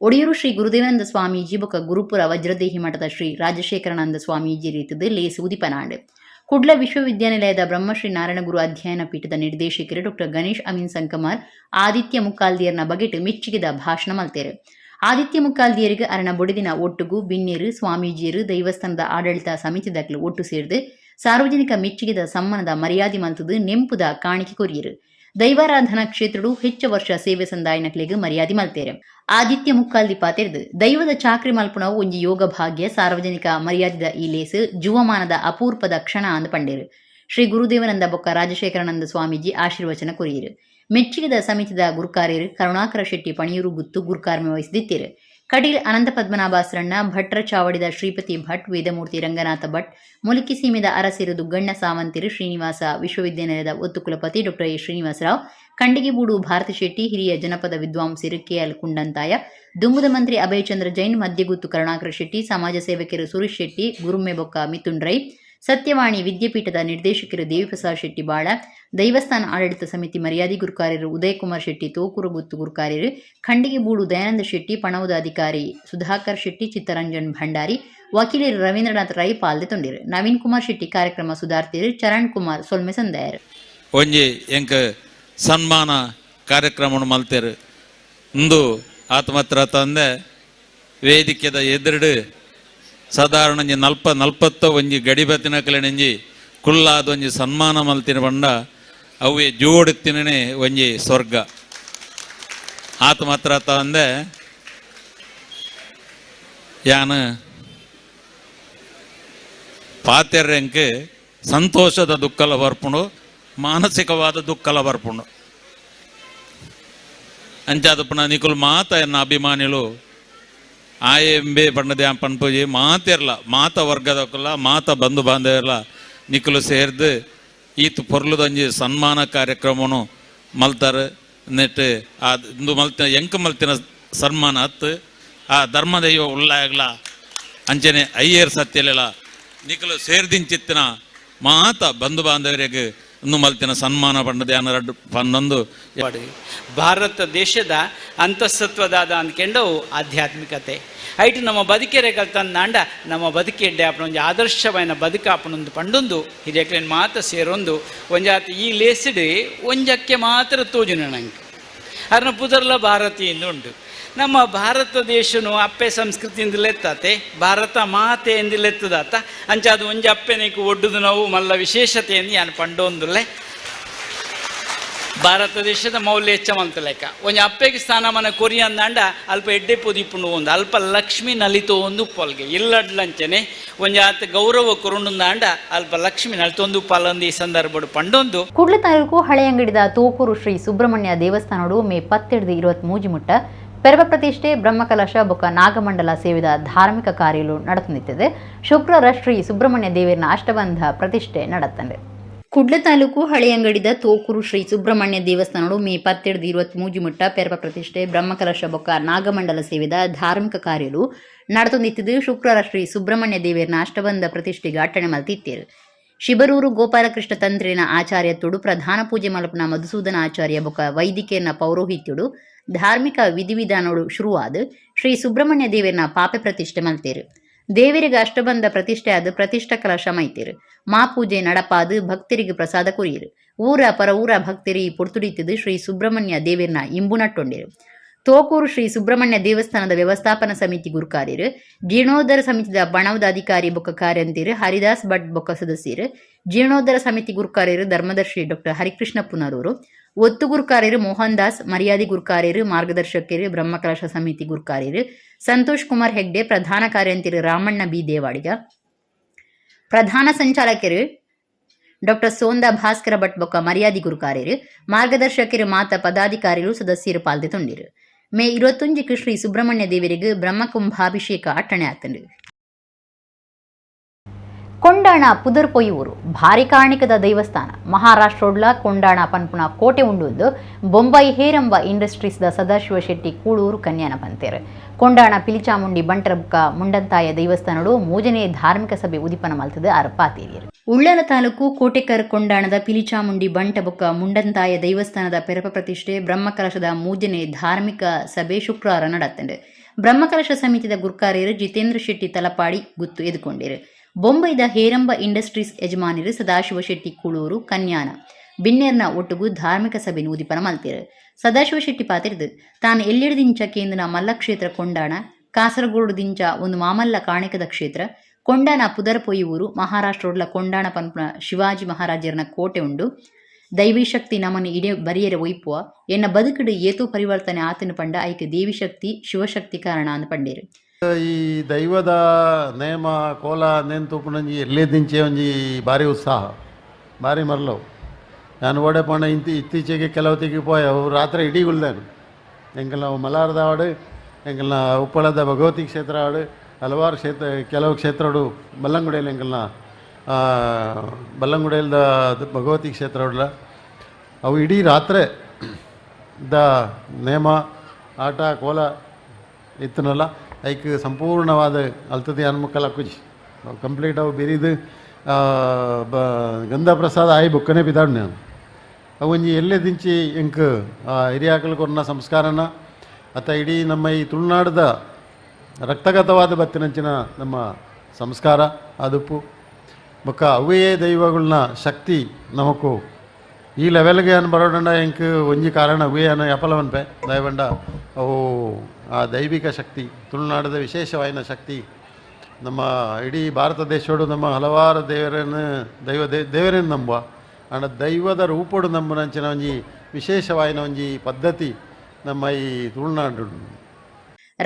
ಒಡೆಯೂರು ಶ್ರೀ ಗುರುದೇವಾನಂದ ಸ್ವಾಮೀಜಿ ಬೊಕ್ಕ ಗುರುಪುರ ವಜ್ರದೇಹಿ ಮಠದ ಶ್ರೀ ರಾಜಶೇಖರಾನಂದ ಸ್ವಾಮೀಜಿ ರೀತಿದು ಲೇಸು ಉದಿಪನಾಡು. ಕುಡ್ಲ ವಿಶ್ವವಿದ್ಯಾನಿಲಯದ ಬ್ರಹ್ಮಶ್ರೀ ನಾರಾಯಣಗುರು ಅಧ್ಯಯನ ಪೀಠದ ನಿರ್ದೇಶಕರು ಡಾಕ್ಟರ್ ಗಣೇಶ್ ಅಮೀನ್ ಸಂಕಮಾರ್ ಆದಿತ್ಯ ಮುಕ್ಕಾಲ್ದಿಯರ್ನ ಬಗೆಟ್ ಮೆಚ್ಚುಗೆದ ಭಾಷಣ ಮಲ್ತೇರು. ಆದಿತ್ಯ ಮುಕ್ಕಾಲ್ದಿಯರಿಗೆ ಅರಣ ಬೊಡಿದಿನ ಒಟ್ಟುಗು ಬಿನ್ನೇರು ಸ್ವಾಮೀಜಿಯರು ದೈವಸ್ಥಾನದ ಆಡಳಿತ ಸಮಿತಿದಕ್ಲು ಒಟ್ಟು ಸೇರಿದು ಸಾರ್ವಜನಿಕ ಮೆಚ್ಚುಗೆದ ಸಮ್ಮಾನದ ಮರ್ಯಾದೆ ಮಲ್ತದು ನೆಂಪುದ ಕಾಣಿಕೆ ಕೊರಿಯರು. ದೈವಾರಾಧನಾ ಕ್ಷೇತ್ರಡು ಹೆಚ್ಚು ವರ್ಷ ಸೇವೆ ಸಂದಾಯನಕ್ಲೆಗೆ ಮರ್ಯಾದೆ ಮಲ್ತೇರೆ. ಆದಿತ್ಯ ಮುಕ್ಕಾಲ್ದಿ ಪಾತೆರ್ದು ದೈವದ ಚಾಕ್ರಿ ಮಲ್ಪುಣವು ಒಂಜಿ ಯೋಗ ಭಾಗ್ಯ ಸಾರ್ವಜನಿಕ ಮರ್ಯಾದೆದ ಈ ಲೇಸು ಜುವಮಾನದ ಅಪೂರ್ವದ ಕ್ಷಣ ಅಂದು ಪಂಡೇರು. ಶ್ರೀ ಗುರುದೇವಾನಂದ ಬೊಕ್ಕ ರಾಜಶೇಖರಾನಂದ ಸ್ವಾಮೀಜಿ ಆಶೀರ್ವಚನ ಕೊರಿಯರು. ಮೆಚ್ಚುಗೆದ ಸಮಿತಿದ ಗುರುಕಾರ್ಯರು ಕರುಣಾಕರ ಶೆಟ್ಟಿ ಪಣಿಯೂರು ಗುತ್ತು ಗುರುಕಾರ್ಮೆ ವಹಿಸಿದಿತ್ತೇರು. ಕಟೀಲ್ ಅನಂತ ಪದ್ಮನಾಭಾಸರಣ್ಣ ಭಟ್ರ ಚಾವಡಿದ ಶ್ರೀಪತಿ ಭಟ್ ವೇದಮೂರ್ತಿ ರಂಗನಾಥ ಭಟ್ ಮುಲಕಿ ಸೀಮೆದ ಅರಸಿರು ದುಗ್ಗಣ್ಣ ಸಾವಂತಿರು ಶ್ರೀನಿವಾಸ ವಿಶ್ವವಿದ್ಯಾನಿಲಯದ ಒತ್ತು ಕುಲಪತಿ ಡಾಕ್ಟರ್ ಎ ಶ್ರೀನಿವಾಸರಾವ್ ಕಂಡಿಗೆಬೂಡು ಭಾರತಿ ಶೆಟ್ಟಿ ಹಿರಿಯ ಜನಪದ ವಿದ್ವಾಂಸರು ಕೆಎಲ್ ಕುಂಡಂತಾಯ ದುಂಬುದ ಮಂತ್ರಿ ಅಭಯಚಂದ್ರ ಜೈನ್ ಮಧ್ಯಗುತ್ತು ಕರುಣಾಕರ ಶೆಟ್ಟಿ ಸಮಾಜ ಸೇವಕರು ಸುರೇಶ್ ಶೆಟ್ಟಿ ಗುರುಮ್ಮೆ ಬೊಕ್ಕ ಮಿಥುನ್ ರೈ ಸತ್ಯವಾಣಿ ವಿದ್ಯಾಪೀಠದ ನಿರ್ದೇಶಕರು ದೇವಿಪ್ರಸಾದ್ ಶೆಟ್ಟಿ ಬಾಳ ದೈವಸ್ಥಾನ ಆಡಳಿತ ಸಮಿತಿ ಮರ್ಯಾದೆ ಗುರುಕಾರ್ಯರು ಉದಯಕುಮಾರ್ ಶೆಟ್ಟಿ ತೋಕೂರು ಗುತ್ತು ಗುರುಕಾರ್ಯರು ಖಂಡಿಗೆ ಬೂಡು ದಯಾನಂದ ಶೆಟ್ಟಿ ಪಣವದ ಅಧಿಕಾರಿ ಸುಧಾಕರ್ ಶೆಟ್ಟಿ ಚಿತ್ತರಂಜನ್ ಭಂಡಾರಿ ವಕೀಲರು ರವೀಂದ್ರನಾಥ್ ರೈ ಪಾಲ್ದೆ ತೊಂದಿರು. ನವೀನ್ ಕುಮಾರ್ ಶೆಟ್ಟಿ ಕಾರ್ಯಕ್ರಮ ಸುಧಾರ್ತಿರು ಚರಣ್ ಕುಮಾರ್ ಸೊಲ್ಮೆ ಸಂದಾಯರು. ಒಂಜಿ ಎಂಕ ಸನ್ಮಾನ ಕಾರ್ಯಕ್ರಮ ಮಲ್ತೇರು ಇಂದು ಆತ್ಮತ್ರ ತಂದೆ ವೇದಿಕೆದ ಎದುರು ಸಾಧಾರಣ 40 ಒಂಜಿ ಗಡಿಬತ್ತಿನ ಕಲೆಣಂಜಿ ಕುಲ್ಲಾದ ಒಂಜಿ ಸನ್ಮಾನ ಮಲ್ತಿನ ಬಂಡ ಅವೇ ಜೋಡುತ್ತಿನೇ ಒಂಜಿ ಸ್ವರ್ಗ ಆತ ಮಾತ್ರ ತಂದೆ ಯಾನು ಪಾತೆರ್ಯಂಕ್ ಸಂತೋಷದ ದುಃಖಲ ಬರ್ಪುಂಡು ಮಾನಸಿಕವಾದ ದುಃಖಲ ಬರ್ಪುಂಡು ಅಂಚಾದ ಪುನಃ ನಿಕುಲು ಮಾತ ಎನ್ನ ಅಭಿಮಾನಿಗಳು ಆಯೆಂಬೆ ಪಂಡದೆ ಪನ್ಪುಜಿ ಮಾತಿರ್ಲ ಮಾತ ವರ್ಗದಕ್ಕಲ್ಲ ಮಾತ ಬಂಧು ಬಾಂಧವ್ಯಲ್ಲ ನಿಕುಲು ಸೇರ್ದು ಈತ ಪೊರ್ಲುದಂಜಿ ಸನ್ಮಾನ ಕಾರ್ಯಕ್ರಮನು ಮಲ್ತಾರೆ ನೆಟ್ಟು ಆ ಇಂದು ಮಲ್ತಿನ ಎಂಕ ಮಲ್ತಿನ ಸನ್ಮಾನ ಹತ್ತು ಆ ಧರ್ಮದೈವ ಉಳ್ಳಾಗಲ ಅಂಚನೆ ಅಯ್ಯರ್ ಸತ್ಯಲೆಲ್ಲ ನಿಕಲು ಸೇರ್ದಿಂಚಿತ್ತಿನ ಮಾತ ಬಂಧು ಬಾಂಧವರಿಗೆ ಇನ್ನು ಮಲ್ತಿನ ಸನ್ಮಾನ ಪಂಡದೆ ಅನ್ನರಡ್ಡು ಪನ್ನೊಂದು ಭಾರತ ದೇಶದ ಅಂತಸ್ತತ್ವದಾದ ಅಂದ್ಕೊಂಡವು ಆಧ್ಯಾತ್ಮಿಕತೆ ಐಟು ನಮ್ಮ ಬದುಕೆರೆ ಕಲ್ತಂದಾಂಡ ನಮ್ಮ ಬದುಕೆಡ್ಡೆ ಅಪ್ಪನೊಂದು ಆದರ್ಶವಾದ ಬದುಕಾಪನೊಂದು ಪಂಡೊಂದು ಹಿರಿಯಕ್ಲೇನು ಮಾತ ಸೇರೊಂದು ಒಂಜಾತ ಈ ಲೇಸಿಡ್ ಒಂಜಕ್ಕೆ ಮಾತ್ರ ತೋಜುನ ನಂಗೆ ಅರ್ನ ಪುದರ್ಲ ಭಾರತೀಯಿಂದ ಉಂಟು. ನಮ್ಮ ಭಾರತ ದೇಶನು ಅಪ್ಪೆ ಸಂಸ್ಕೃತಿಯಿಂದಲೆತ್ತತೆ ಭಾರತ ಮಾತೆಯಿಂದಲೆತ್ತದಾತ ಅಂಚಾದ ಒಂಜಿ ಅಪ್ಪೆನಿಗೆ ಒಡ್ಡುದು ನಾವು ಮಲ್ಲ ವಿಶೇಷತೆಯನ್ನು ಯಾನು ಪಂಡೊಂದುಲ್ಲೆ ಭಾರತ ದೇಶದ ಮೌಲ್ಯ ಹೆಚ್ಚಮಂತ ಲೆಕ್ಕ ಒಂಜಿ ಅಪ್ಪೆಗೆ ಸ್ಥಾನಮಾನ ಕೊರಿ ಅಂದಾಂಡ ಅಲ್ಪ ಎಡ್ಡೆ ಪೊದಿಪುಂಡು ಒಂದು ಅಲ್ಪ ಲಕ್ಷ್ಮಿ ನಲಿತು ಒಂದು ಪೊಲ್ಗೆ ಇಲ್ಲಡ್ಲಂಚನೆ ಒಂಜಿ ಆತ ಗೌರವ ಕೊರುಂಡುಂದಾಂಡ ಅಲ್ಪ ಲಕ್ಷ್ಮಿ ನಲಿತೊಂದು ಪಾಲೊಂದು ಈ ಸಂದರ್ಭ ಪಂಡೊಂದು ಕುಡ್ಲ ತಾಲೂಕು ಹಳೆಯಂಗಡಿದ ತೂಕೂರು ಶ್ರೀ ಸುಬ್ರಹ್ಮಣ್ಯ ದೇವಸ್ಥಾನಡು ಮೇ 12 ಮುಟ್ಟ ಪೆರವ ಪ್ರತಿಷ್ಠೆ ಬ್ರಹ್ಮಕಲಶ ಬೊಕ್ಕ ನಾಗಮಂಡಲ ಸೇವಿದ ಧಾರ್ಮಿಕ ಕಾರ್ಯಲು ನಡೆಸುತ್ತಿದೆ. ಶುಕ್ರವಾರ ಶ್ರೀ ಸುಬ್ರಹ್ಮಣ್ಯ ದೇವರನ ಅಷ್ಟಬಂಧ ಪ್ರತಿಷ್ಠೆ ನಡೆತಂದೆ. ಕುಡ್ಲ ತಾಲೂಕು ಹಳೆಯಂಗಡಿದ ತೋಕೂರು ಶ್ರೀ ಸುಬ್ರಹ್ಮಣ್ಯ ದೇವಸ್ಥಾನಡು ಮೇ 12 ಮುಟ್ಟ ಪೆರವ ಪ್ರತಿಷ್ಠೆ ಬ್ರಹ್ಮಕಲಶ ಬೊಕ್ಕ ನಾಗಮಂಡಲ ಸೇವಿದ ಧಾರ್ಮಿಕ ಕಾರ್ಯಲು ನಡೆತೊಂದಿತ್ತಿದ್ದು ಶುಕ್ರವಾರ ಶ್ರೀ ಸುಬ್ರಹ್ಮಣ್ಯ ದೇವರನ ಅಷ್ಟಬಂಧ ಪ್ರತಿಷ್ಠೆಗೆ ಅಟ್ಟಣೆ ಮಲ್ತಿತ್ತೇರು. ಶಿಬರೂರು ಗೋಪಾಲಕೃಷ್ಣ ತಂತ್ರಿನ ಆಚಾರ್ಯತ್ತುಡು ಪ್ರಧಾನ ಪೂಜೆ ಮಲ್ಪನ ಮಧುಸೂದನ ಆಚಾರ್ಯ ಬೊಕ್ಕ ವೈದಿಕೇರ್ನ ಪೌರೋಹಿತ್ಯುಡು ಧಾರ್ಮಿಕ ವಿಧಿವಿಧಾನಗಳು ಶುರುವಾದ ಶ್ರೀ ಸುಬ್ರಹ್ಮಣ್ಯ ದೇವರನ ಪಾಪೆ ಪ್ರತಿಷ್ಠೆ ಮಲ್ತೇರು. ದೇವರಿಗೆ ಅಷ್ಟಬಂಧ ಪ್ರತಿಷ್ಠೆ ಆದ ಪ್ರತಿಷ್ಠಾ ಕಲಶ ಮೈತೇರು. ಮಾಪೂಜೆ ನಡಪಾದು ಭಕ್ತರಿಗೆ ಪ್ರಸಾದ ಕೊರಿಯರು. ಊರ ಪರ ಊರ ಭಕ್ತರಿ ಪೊರ್ತುಡಿತಿದ್ದು ಶ್ರೀ ಸುಬ್ರಹ್ಮಣ್ಯ ದೇವರನ ಇಂಬು ನಟ್ಟೊಂಡೇರು. ತೋಕೂರು ಶ್ರೀ ಸುಬ್ರಹ್ಮಣ್ಯ ದೇವಸ್ಥಾನದ ವ್ಯವಸ್ಥಾಪನಾ ಸಮಿತಿ ಗುರುಕಾರ್ಯರು, ಜೀರ್ಣೋದ್ಧಾರ ಸಮಿತಿದ ಬಣವದ ಅಧಿಕಾರಿ ಬೊಕ್ಕ ಕಾರ್ಯಂತಿರು ಹರಿದಾಸ್ ಭಟ್ ಬೊಕ್ಕ ಸದಸ್ಯರು, ಜೀರ್ಣೋದ್ಧಾರ ಸಮಿತಿ ಗುರುಕಾರ್ಯರು ಧರ್ಮದರ್ಶಿ ಡಾಕ್ಟರ್ ಹರಿಕೃಷ್ಣ ಪುನರೂರು, ಒತ್ತು ಗುರುಕಾರ್ಯರು ಮೋಹನ್ ದಾಸ್, ಮರ್ಯಾದಿ ಗುರುಕಾರ್ಯರು, ಮಾರ್ಗದರ್ಶಕರು, ಬ್ರಹ್ಮಕಲಶ ಸಮಿತಿ ಗುರುಕಾರ್ಯರು ಸಂತೋಷ್ ಕುಮಾರ್ ಹೆಗ್ಡೆ, ಪ್ರಧಾನ ಕಾರ್ಯಂತಿರು ರಾಮಣ್ಣ ಬಿ ದೇವಾಡಿಗ, ಪ್ರಧಾನ ಸಂಚಾಲಕರು ಡಾಕ್ಟರ್ ಸೋಂದಾ ಭಾಸ್ಕರ ಭಟ್ ಬೊಕ್ಕ ಮರ್ಯಾದಿ ಗುರುಕಾರ್ಯರು, ಮಾರ್ಗದರ್ಶಕರು ಮಾತ ಪದಾಧಿಕಾರಿಗಳು ಸದಸ್ಯರು ಪಾಲ್ಗೊಂಡಿರು. ಮೇ 21 ಶ್ರೀ ಸುಬ್ರಹ್ಮಣ್ಯ ದೇವರಿಗೆ ಬ್ರಹ್ಮಕುಂಭಾಭಿಷೇಕ ಅಟ್ಟಣೆ ಆತಂಡು. ಕೊಂಡಾಣ ಪುದರ್ಪೊಯ್ಯೂರು ಭಾರಿ ಕಾಣಿಕದ ದೇವಸ್ಥಾನ ಮಹಾರಾಷ್ಟ್ರೋಡ್ಲ ಕೊಂಡಾಣ ಪನ್ಪುನ ಕೋಟೆ ಉಂಡುಂದು ಬೊಂಬೈ ಹೇರಂಬ ಇಂಡಸ್ಟ್ರೀಸ್ದ ಸದಾಶಿವ ಶೆಟ್ಟಿ ಕೂಳೂರು ಕನ್ಯಾನ ಪಂತೇರು. ಕೊಂಡಾಣ ಪಿಲಿಚಾಮುಂಡಿ ಬಂಟರಬುಕ್ಕ ಮುಂಡಂತಾಯ ದೇವಸ್ಥಾನಡು ಮೂಜನೇ ಧಾರ್ಮಿಕ ಸಭೆ ಉದಿಪನ ಮಲ್ತದ ಅರ್ಪಾತೇರಿಯರು. ಉಳ್ಳಾಲ ತಾಲೂಕು ಕೋಟೆಕರ್ ಕೊಂಡಾಣದ ಪಿಲಿಚಾಮುಂಡಿ ಬಂಟಬುಕ್ಕ ಮುಂಡಂತಾಯ ದೇವಸ್ಥಾನದ ಪೆರಪ ಪ್ರತಿಷ್ಠೆ ಬ್ರಹ್ಮಕಲಶದ ಮೂಜನೇ ಧಾರ್ಮಿಕ ಸಭೆ ಶುಕ್ರವಾರ ನಡೆತಂಡು. ಬ್ರಹ್ಮಕಲಶ ಸಮಿತಿದ ಗುರುಕಾರ್ಯರು ಜಿತೇಂದ್ರ ಶೆಟ್ಟಿ ತಲಪಾಡಿ ಗುತ್ತು ಎದುಕೊಂಡಿರು. ಬೊಂಬೈದ ಹೇರಂಬ ಇಂಡಸ್ಟ್ರೀಸ್ ಯಜಮಾನಿರು ಸದಾಶಿವ ಶೆಟ್ಟಿ ಕೂಳೂರು ಕನ್ಯಾನ ಬಿನ್ನೆರ್ನ ಒಟ್ಟುಗು ಧಾರ್ಮಿಕ ಸಭೆ ಉದಿಪನ ಮಲ್ತೇರು. ಸದಾಶಿವ ಶೆಟ್ಟಿ ಪಾತಿರ್ದು ತಾನು ಎಲ್ಲಿಡದಿಂಚ ಕೇಂದ್ರನ ಮಲ್ಲಕ್ಷೇತ್ರ ಕೊಂಡಾಣ, ಕಾಸರಗೋಡುದಿಂಚ ಒಂದು ಮಾಮಲ್ಲ ಕಾಣಿಕದ ಕ್ಷೇತ್ರ ಕೊಂಡಾಣ ಪುದರ್ಪೊಯ್ಯೂರು ಮಹಾರಾಷ್ಟ್ರೋಡ್ಲ ಕೊಂಡಾಣ ಪನ್ಪುನ ಶಿವಾಜಿ ಮಹಾರಾಜರನ ಕೋಟೆ ಉಂಡು ದೈವಿಶಕ್ತಿ ನಮನ ಇಡೇ ಬರಿಯರೆ ಒಯ್ಪುವ ಎನ್ನ ಬದುಕಡು ಏತೋ ಪರಿವರ್ತನೆ ಆತನು ಪಂಡ ಐಕೆ ದೇವಿಶಕ್ತಿ ಶಿವಶಕ್ತಿ ಕಾರಣ ಅಂದು ಪಂಡೇರು. ಈ ದೈವದ ನೇಮ ಕೋಲ ನೆಂತುಪುಣಂಜಿ ಎಲ್ಲೇದಿಂಚೆ ಒಂಜಿ ಭಾರಿ ಉತ್ಸಾಹ ಭಾರಿ ಮರಲವು ನಾನು ಓಡೆ ಪಂಡ ಇತ್ತೀಚೆಗೆ ಕೆಲವತ್ತಿಗೆ ಪೋಯವು ರಾತ್ರಿ ಇಡೀ ಗುಲ್ದೇನು ಎಂಕಲ್ನ ಮಲಾರದ ಆಡು ಎಂಕಲ್ನ ಉಪ್ಪಳದ ಭಗವತಿ ಕ್ಷೇತ್ರ ಆಡು ಹಲವಾರು ಕೆಲವು ಕ್ಷೇತ್ರಗಳು ಬಲ್ಲಂಗುಡಿಯಲ್ಲಿ ಎಂಕಲ್ನ ಬಲ್ಲಂಗುಡಿಯಲ್ದ ಭಗವತಿ ಕ್ಷೇತ್ರ ಉಡ್ಲ ಅವು ಇಡೀ ರಾತ್ರಿ ದ ನೇಮ ಆಟ ಕೋಲ ಇತ್ತನಲ್ಲ ಐಕ್ ಸಂಪೂರ್ಣವಾದ ಅಲ್ತದಿ ಹನ್ಮಕ್ಕಲ ಕುಜಿ ಕಂಪ್ಲೀಟ್ ಅವು ಬೆರಿದು ಗಂಧ ಪ್ರಸಾದ ಆಯಿ ಬುಕ್ಕನೆ ಬಿದ್ದಾಡು ನಾನು ಅವು ಒಂಜಿ ಎಲ್ಲೇ ದಿಂಚಿ ಎಂಕ್ ಹಿರಿಯಾಕಲು ಕೊನ್ನ ಸಂಸ್ಕಾರನ ಅತ್ತ ಇಡೀ ನಮ್ಮ ಈ ತುಳುನಾಡದ ರಕ್ತಗತವಾದ ಬತ್ತಿನಂಚಿನ ನಮ್ಮ ಸಂಸ್ಕಾರ ಅದುಪ್ಪು ಬೊಕ್ಕ ಅವೇ ದೈವಗಳನ್ನ ಶಕ್ತಿ ನಮಕು ಈ ಲೆವೆಲ್ಗೆ ಅನ್ ಬರೋಡಂಡ ಎಂಕ್ ಒಂಜಿ ಕಾರಣ ಅವೇ ಅನ್ನ ಯಪಲವನ್ಪೆ ದಯವಂಡ ಅವು ಆ ದೈವಿಕ ಶಕ್ತಿ ತುಳುನಾಡದ ವಿಶೇಷವಾದ ಶಕ್ತಿ ನಮ್ಮ ಇಡೀ ಭಾರತ ದೇಶೋಡು ನಮ್ಮ ಹಲವಾರು ದೇವರನ್ನು ನಂಬುವ ಅಂಡ ದೈವದ ರೂಪೋಡು ನಂಬುನಂಚಿನ ಒಂಜಿ ವಿಶೇಷವಾದ ಒಂಜಿ ಪದ್ಧತಿ ನಮ್ಮ ಈ ತುಳುನಾಡು.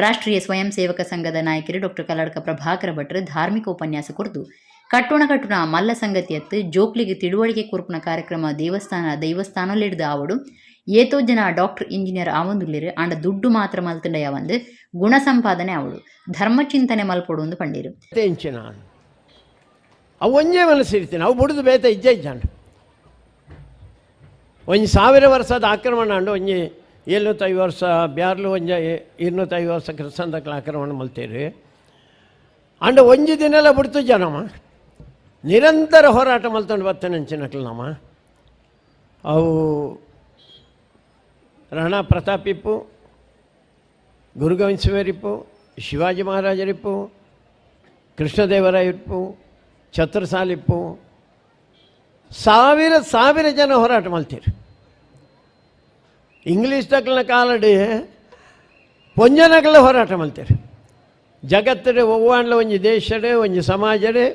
ರಾಷ್ಟ್ರೀಯ ಸ್ವಯಂ ಸೇವಕ ಸಂಘದ ನಾಯಕರು ಡಾಕ್ಟರ್ ಕಲ್ಲಡ್ಕ ಪ್ರಭಾಕರ ಭಟ್ರು ಧಾರ್ಮಿಕ ಉಪನ್ಯಾಸ ಕುರಿತು ಕಟ್ಟುಣ ಮಲ್ಲ ಸಂಗತಿಯತ್ತು ಜೋಕ್ಲಿಗೆ ತಿಳುವಳಿಕೆ ಕುರುಪನ ಕಾರ್ಯಕ್ರಮ ದೈವಸ್ಥಾನಲ್ಲಿಡ್ದ ಆವಡು ಏತೋ ಜನ ಡಾಕ್ಟರ್ ಇಂಜಿನಿಯರ್ ಆವಂದುಲ್ಲಿರು ಅಂಡ ದುಡ್ಡು ಮಾತ್ರ ಮಲ್ತಂಡ ಯಾವಂದು ಗುಣ ಸಂಪಾದನೆ ಅವಳು ಧರ್ಮ ಚಿಂತನೆ ಮಲ್ಪೊಡು ಒಂದು ಪಂಡಿರು. ಅವು ಒಂಜೇ ಮನಸ್ಸಿರ್ತೀನಿ ಅವು ಬುಡಿದು ಬೇತ ಇಜ್ಜಾಂಡು ಒಂಜಿ 1000 ವರ್ಷದ ಆಕ್ರಮಣ ಅಂಡು ಒಂಜಿ 750 ವರ್ಷ ಬ್ಯಾರ್ಲು ಒಂಜ 250 ವರ್ಷ ಕ್ರಿಸ್ತಂದಕ್ಲ ಆಕ್ರಮಣ ಮಲ್ತೇರಿ ಅಂಡ ಒಂಜಿ ದಿನೆಲ್ಲ ಬಿಡ್ತು ಜನಮ್ಮ ನಿರಂತರ ಹೋರಾಟ ಮಲ್ತಂಡು ಬರ್ತೇನೆಂಚಿನಕ್ಲು ನಮ್ಮ ಅವು ರಾಣಾ ಪ್ರತಾಪಿಪ್ಪು ಗುರುಗೋವಿಂದಸಿಂಹರಿಪ್ಪು ಶಿವಾಜಿ ಮಹಾರಾಜರಿಪ್ಪು ಕೃಷ್ಣದೇವರಾಯರಿಪ್ಪು ಛತ್ರಸಾಲಿಪ್ಪು ಸಾವಿರ ಜನ ಹೋರಾಟ ಮಲ್ತೀರಿ. ಇಂಗ್ಲೀಷ್ ತಕ್ಕಲ ಕಾಲಡಿ ಪೊಂಜನಗಳ ಹೋರಾಟ ಮಲ್ತೀರಿ. ಜಗತ್ತಡೆ ಒವ್ವಾಂಡ್ಲ ಒಂಜಿ ದೇಶಡೆ ಒಂಜಿ ಸಮಾಜಡೆ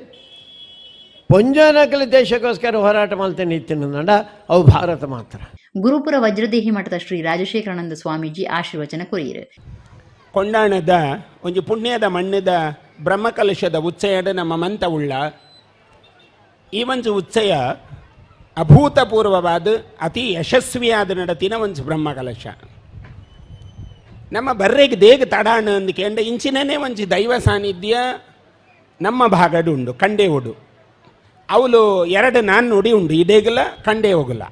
ಪೊಂಜನಕಲ ದೇಶಕ್ಕೋಸ್ಕರ ಹೋರಾಟ ಮಾಡ್ತೇನೆ ಇತ್ತಿನಂಡ ಅವು ಭಾರತ ಮಾತ್ರ. ಗುರುಪುರ ವಜ್ರದೇಹಿ ಮಠದ ಶ್ರೀ ರಾಜಶೇಖರಾನಂದ ಸ್ವಾಮೀಜಿ ಆಶೀರ್ವಚನ ಕೊರಿಯರು. ಕೊಂಡಾಣದ ಒಂದು ಪುಣ್ಯದ ಮಣ್ಣದ ಬ್ರಹ್ಮಕಲಶದ ಉಚ್ಚಯದ ನಮ್ಮ ಮಂತ ಉಳ್ಳ ಈ ಒಂದು ಉಚ್ಚಯ ಅಭೂತಪೂರ್ವವಾದ ಅತಿ ಯಶಸ್ವಿಯಾದ ನಡತಿನ ಒಂದು ಬ್ರಹ್ಮಕಲಶ ನಮ್ಮ ಬರ್ರೆಗೆ ದೇಗ ತಡಾಣ ಅಂದ್ಕಂಡ ಇಂಚಿನೇ ಒಂದು ದೈವ ಸಾನ್ನಿಧ್ಯ ನಮ್ಮ ಭಾಗಡು ಉಂಡು ಕಂಡೆ ಉಡು ಅವಳು ಎರಡು ನುಡಿ ಉಂಡು ಇಡೇಗಲ ಕಂಡೆ ಹೋಗಲ್ಲ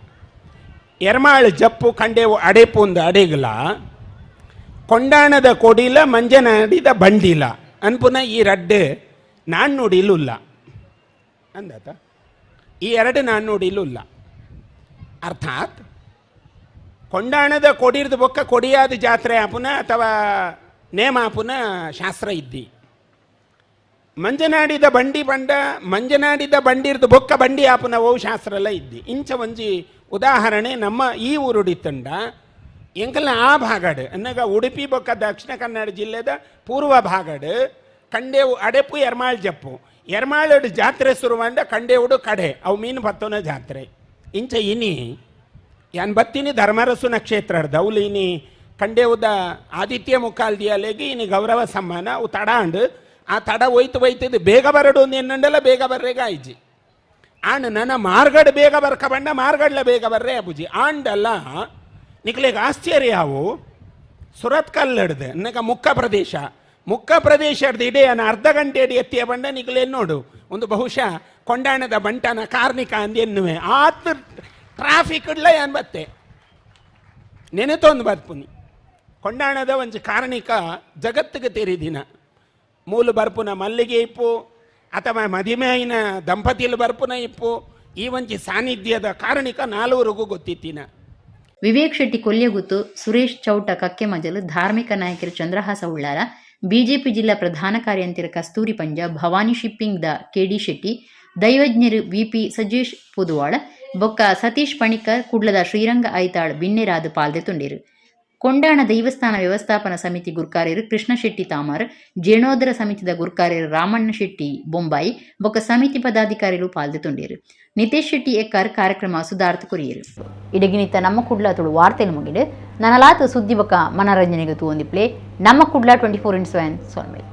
ಎರ್ಮಾಳು ಜಪ್ಪು ಕಂಡೆ ಅಡೆಪು ಒಂದು ಅಡೆಗಲ ಕೊಂಡಾಣದ ಕೊಡಿಲ ಮಂಜನಾಡಿದ ಬಂಡಿಲ ಅನ್ಪುನ ಈ ರಡ್ಡು ನುಡಿಲುಲ್ಲ ಅಂದಾತ ಈ ಎರಡು ನುಡಿಲುಲ್ಲ ಅರ್ಥಾತ್ ಕೊಂಡಾಣದ ಕೊಡಿರ್ದು ಬೊಕ್ಕ ಕೊಡಿಯಾದ ಜಾತ್ರೆ ಆಪುನ ಅಥವಾ ನೇಮ ಆಪುನ ಶಾಸ್ತ್ರ ಇದ್ದಿ ಮಂಜನಾಡಿದ ಬಂಡಿ ಬಂಡ ಮಂಜನಾಡಿದ ಬಂಡಿರ್ದು ಬೊಕ್ಕ ಬಂಡಿ ಆಪುನ ಓ ಶಾಸ್ತ್ರಲ್ಲ ಇದ್ದಿ ಇಂಚ ಒಂಜಿ ಉದಾಹರಣೆ ನಮ್ಮ ಈ ಊರುಡಿತಂಡ ಎಂಕಲ್ನ ಆ ಭಾಗಡ್ ಅನ್ನಗ ಉಡುಪಿ ಬೊಕ್ಕ ದಕ್ಷಿಣ ಕನ್ನಡ ಜಿಲ್ಲೆದ ಪೂರ್ವ ಭಾಗಡ್ ಕಂಡೇವು ಅಡೆಪು ಎರ್ಮಾಳ್ ಜಪ್ಪು ಎರ್ಮಾಳಡ್ ಜಾತ್ರೆ ಶುರುವಂಡ ಕಂಡೇವುಡು ಕಡೆ ಅವು ಮೀನು ಬತ್ತೋನ ಜಾತ್ರೆ ಇಂಚ ಇನಿ ಯಾನ್ ಬತ್ತೀನಿ ಧರ್ಮರಸು ನಕ್ಷತ್ರ ದೌಲು ಇನಿ ಕಂಡೇವುದ ಆದಿತ್ಯ ಮುಖಾಲ್ದಿಯಾಲೆಗೆ ಇನಿ ಗೌರವ ಸಮ್ಮಾನ ಅವು ತಡಾಂಡ್ ಆ ತಡ ಒಯ್ತದು ಬೇಗ ಬರಡು ಎನ್ನಂಡಲ್ಲ ಬೇಗ ಬರ್ರೆಗ ಆಯ್ಜಿ ಆಂಡ್ ನನ್ನ ಮಾರ್ಗಡ್ ಬೇಗ ಬರ್ಕ ಬಂಡ ಮಾರ್ಗಡ್ಲ ಬೇಗ ಬರ್ರೆ ಅಬುಜಿ ಆಂಡಲ್ಲ ನಿಕ್ಲೆಗೆ ಆಶ್ಚರ್ಯ ಅವು ಸುರತ್ ಕಲ್ಲಡ್ದು ಅನ್ನಕ ಮುಕ್ಕ ಪ್ರದೇಶ ಇಡೀ ಅರ್ಧ ಗಂಟೆ ಎತ್ತಿಯ ಬಂಡ ನಿಕ್ಲೆ ನೋಡು ಒಂದು ಬಹುಶಃ ಕೊಂಡಾಣದ ಬಂಟನ ಕಾರ್ಣಿಕ ಅಂದ ಎನ್ನುವೆ ಆತ ಟ್ರಾಫಿಕ್ ಇಡ್ಲ ಏನ್ ಬತ್ತೆ ನೆನೆತೊಂದು ಬರ್ಪುನಿ ಕೊಂಡಾಣದ ಒಂದು ಕಾರ್ಣಿಕ ಜಗತ್ತಿಗೆ ತೆರಿದಿನ ಮೂಲು ಬರ್ಪುನ ಮಲ್ಲಿಗೆ ಇಪ್ಪು ಅಥವಾ ಮದಿಮೆಯಿನ ದಂಪತಿಲು ಬರ್ಪುನ ಇಪ್ಪು ಈ ಒಂಜಿ ಸಾನ್ನಿಧ್ಯದ ಕಾರಣಿಕ ನಾಲ್ವರಿಗೂ ಗೊತ್ತಿತ್ತಿನ. ವಿವೇಕ್ ಶೆಟ್ಟಿ ಕೊಲ್ಯಗುತ್ತು, ಸುರೇಶ್ ಚೌಟ ಕಕ್ಕೆಮಜಲು, ಧಾರ್ಮಿಕ ನಾಯಕರು ಚಂದ್ರಹಾಸ ಉಳ್ಳಾರ, ಬಿಜೆಪಿ ಜಿಲ್ಲಾ ಪ್ರಧಾನ ಕಾರ್ಯಂತರ ಕಸ್ತೂರಿ ಪಂಜ, ಭವಾನಿ ಶಿಪ್ಪಿಂಗ್ ದ ಕೆಡಿ ಶೆಟ್ಟಿ, ದೈವಜ್ಞರು ವಿಪಿ ಸಜೇಶ್ ಪುದುವಾಳ, ಬೊಕ್ಕ ಸತೀಶ್ ಪಣಿಕರ್, ಕುಡ್ಲದ ಶ್ರೀರಂಗ ಐತಾಳ್ ಬಿನ್ನೆರಾದು ಪಾಲ್ದೆತುಂಡಿರು. ಕೊಂಡಾಣ ದೈವಸ್ಥಾನ ವ್ಯವಸ್ಥಾಪನಾ ಸಮಿತಿ ಗುರ್ಕಾರ್ಯರು ಕೃಷ್ಣ ಶೆಟ್ಟಿ ತಾಮರ್, ಜೀರ್ಣೋದ್ಧರ ಸಮಿತಿದ ಗುರ್ಕಾರ್ಯರು ರಾಮಣ್ಣ ಶೆಟ್ಟಿ ಬೊಂಬಾಯಿ, ಬೊಕ್ಕ ಸಮಿತಿ ಪದಾಧಿಕಾರಿಗಳು ಪಾಲ್ದೆತುಂಡಿರು. ನಿತೇಶ್ ಶೆಟ್ಟಿ ಎಕ್ಕರ್ ಕಾರ್ಯಕ್ರಮ ಸುಧಾರ್ಥ ಕೊರಿಯರು. ಇಡಗಿನಿತ ನಮ್ಮ ಕುಡ್ಲ ತುಳು ವಾರ್ತೆಲು ಮುಗಿಡು ನನಲಾತು ಸುದ್ದಿ ಬೊಕ್ಕ ಮನರಂಜನೆಗೆ ತೂಂದಿಪ್ಲೆ ನಮ್ಮ ಕುಡ್ಲ 24/7 ಸೊಲ್ಮೆ.